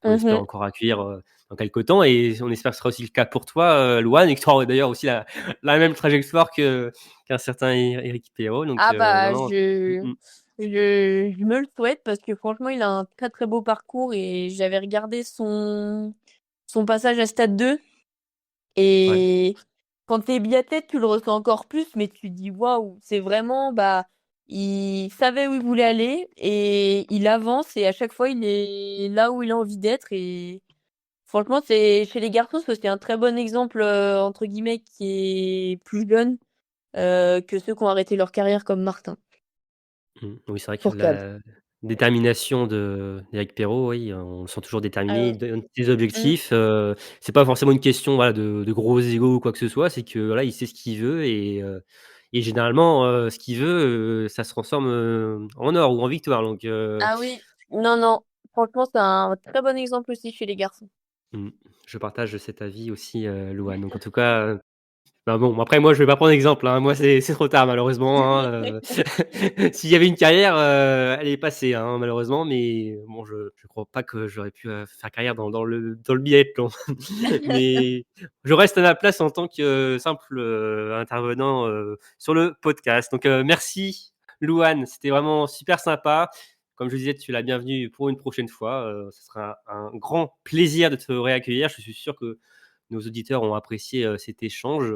qu'on espère Mmh. encore accueillir, dans quelque temps et on espère que ce sera aussi le cas pour toi, Louane et que tu auras d'ailleurs aussi la même trajectoire qu'un certain Eric Perrault donc Ah non, bah, non. Mmh mh. je me le souhaite parce que franchement, il a un très, très beau parcours et j'avais regardé son passage à Stade 2 Ouais. et quand tu es biathlète, tu le ressens encore plus, mais tu te dis: «Waouh!» c'est vraiment, bah, il savait où il voulait aller et il avance et à chaque fois, il est là où il a envie d'être et franchement, c'est chez les garçons, c'est aussi un très bon exemple, entre guillemets, qui est plus jeune, que ceux qui ont arrêté leur carrière comme Martin. Oui, c'est vrai que Fourcade. la détermination d'Éric Perrault, oui, on le sent toujours Ah déterminé, ouais. il donne des Mmh. objectifs, c'est pas forcément une question, voilà, de gros égos ou quoi que ce soit, c'est que, voilà, il sait ce qu'il veut et généralement, ce qu'il veut, ça se transforme, en or ou en victoire Ah oui. Non, non, franchement, c'est un très bon exemple aussi chez les garçons. mmh, je partage cet avis aussi, Louane. Donc en tout cas, bah, bon, après moi je vais pas prendre exemple, hein. Moi c'est trop tard malheureusement, hein, s'il y avait une carrière, elle est passée, hein, malheureusement, mais bon je crois pas que j'aurais pu, faire carrière dans le biathlon. Mais je reste à ma place en tant que simple, intervenant, sur le podcast. Donc, merci Louane, c'était vraiment super sympa. Comme je disais, tu es la bienvenue pour une prochaine fois, ce sera un grand plaisir de te réaccueillir. Je suis sûr que nos auditeurs ont apprécié, cet échange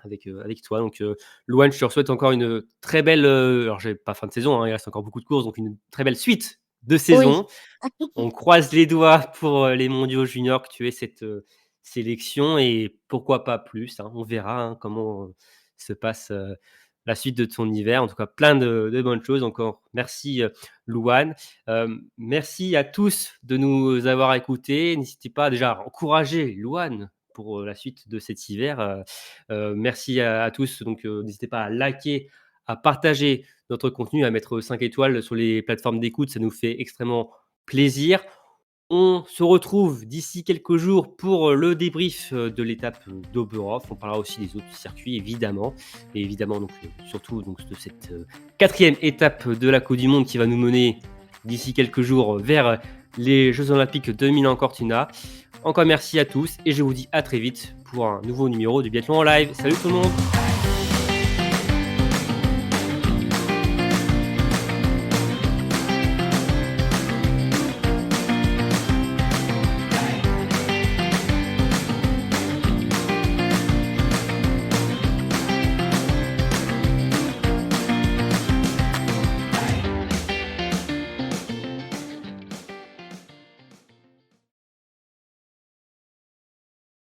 avec toi. Donc, Louane, je te souhaite encore une très belle, alors j'ai pas fin de saison, hein, il reste encore beaucoup de courses, donc une très belle suite de Oui. saison. On croise les doigts pour, les mondiaux juniors, que tu aies cette, sélection et pourquoi pas plus, hein. On verra, hein, comment, se passe, la suite de ton hiver. En tout cas, plein de bonnes choses. Encore merci, Louane. Merci à tous de nous avoir écoutés. N'hésitez pas déjà à encourager Louane pour, la suite de cet hiver. Merci à tous. Donc, n'hésitez pas à liker, à partager notre contenu, à mettre 5 étoiles sur les plateformes d'écoute. Ça nous fait extrêmement plaisir. On se retrouve d'ici quelques jours pour le débrief de l'étape d'Oberhof. On parlera aussi des autres circuits, évidemment. Et évidemment, donc, surtout donc, de cette 4e étape de la Coupe du Monde qui va nous mener d'ici quelques jours vers les Jeux Olympiques de Milan-Cortina. Encore merci à tous et je vous dis à très vite pour un nouveau numéro du Biathlon en live. Salut tout le monde!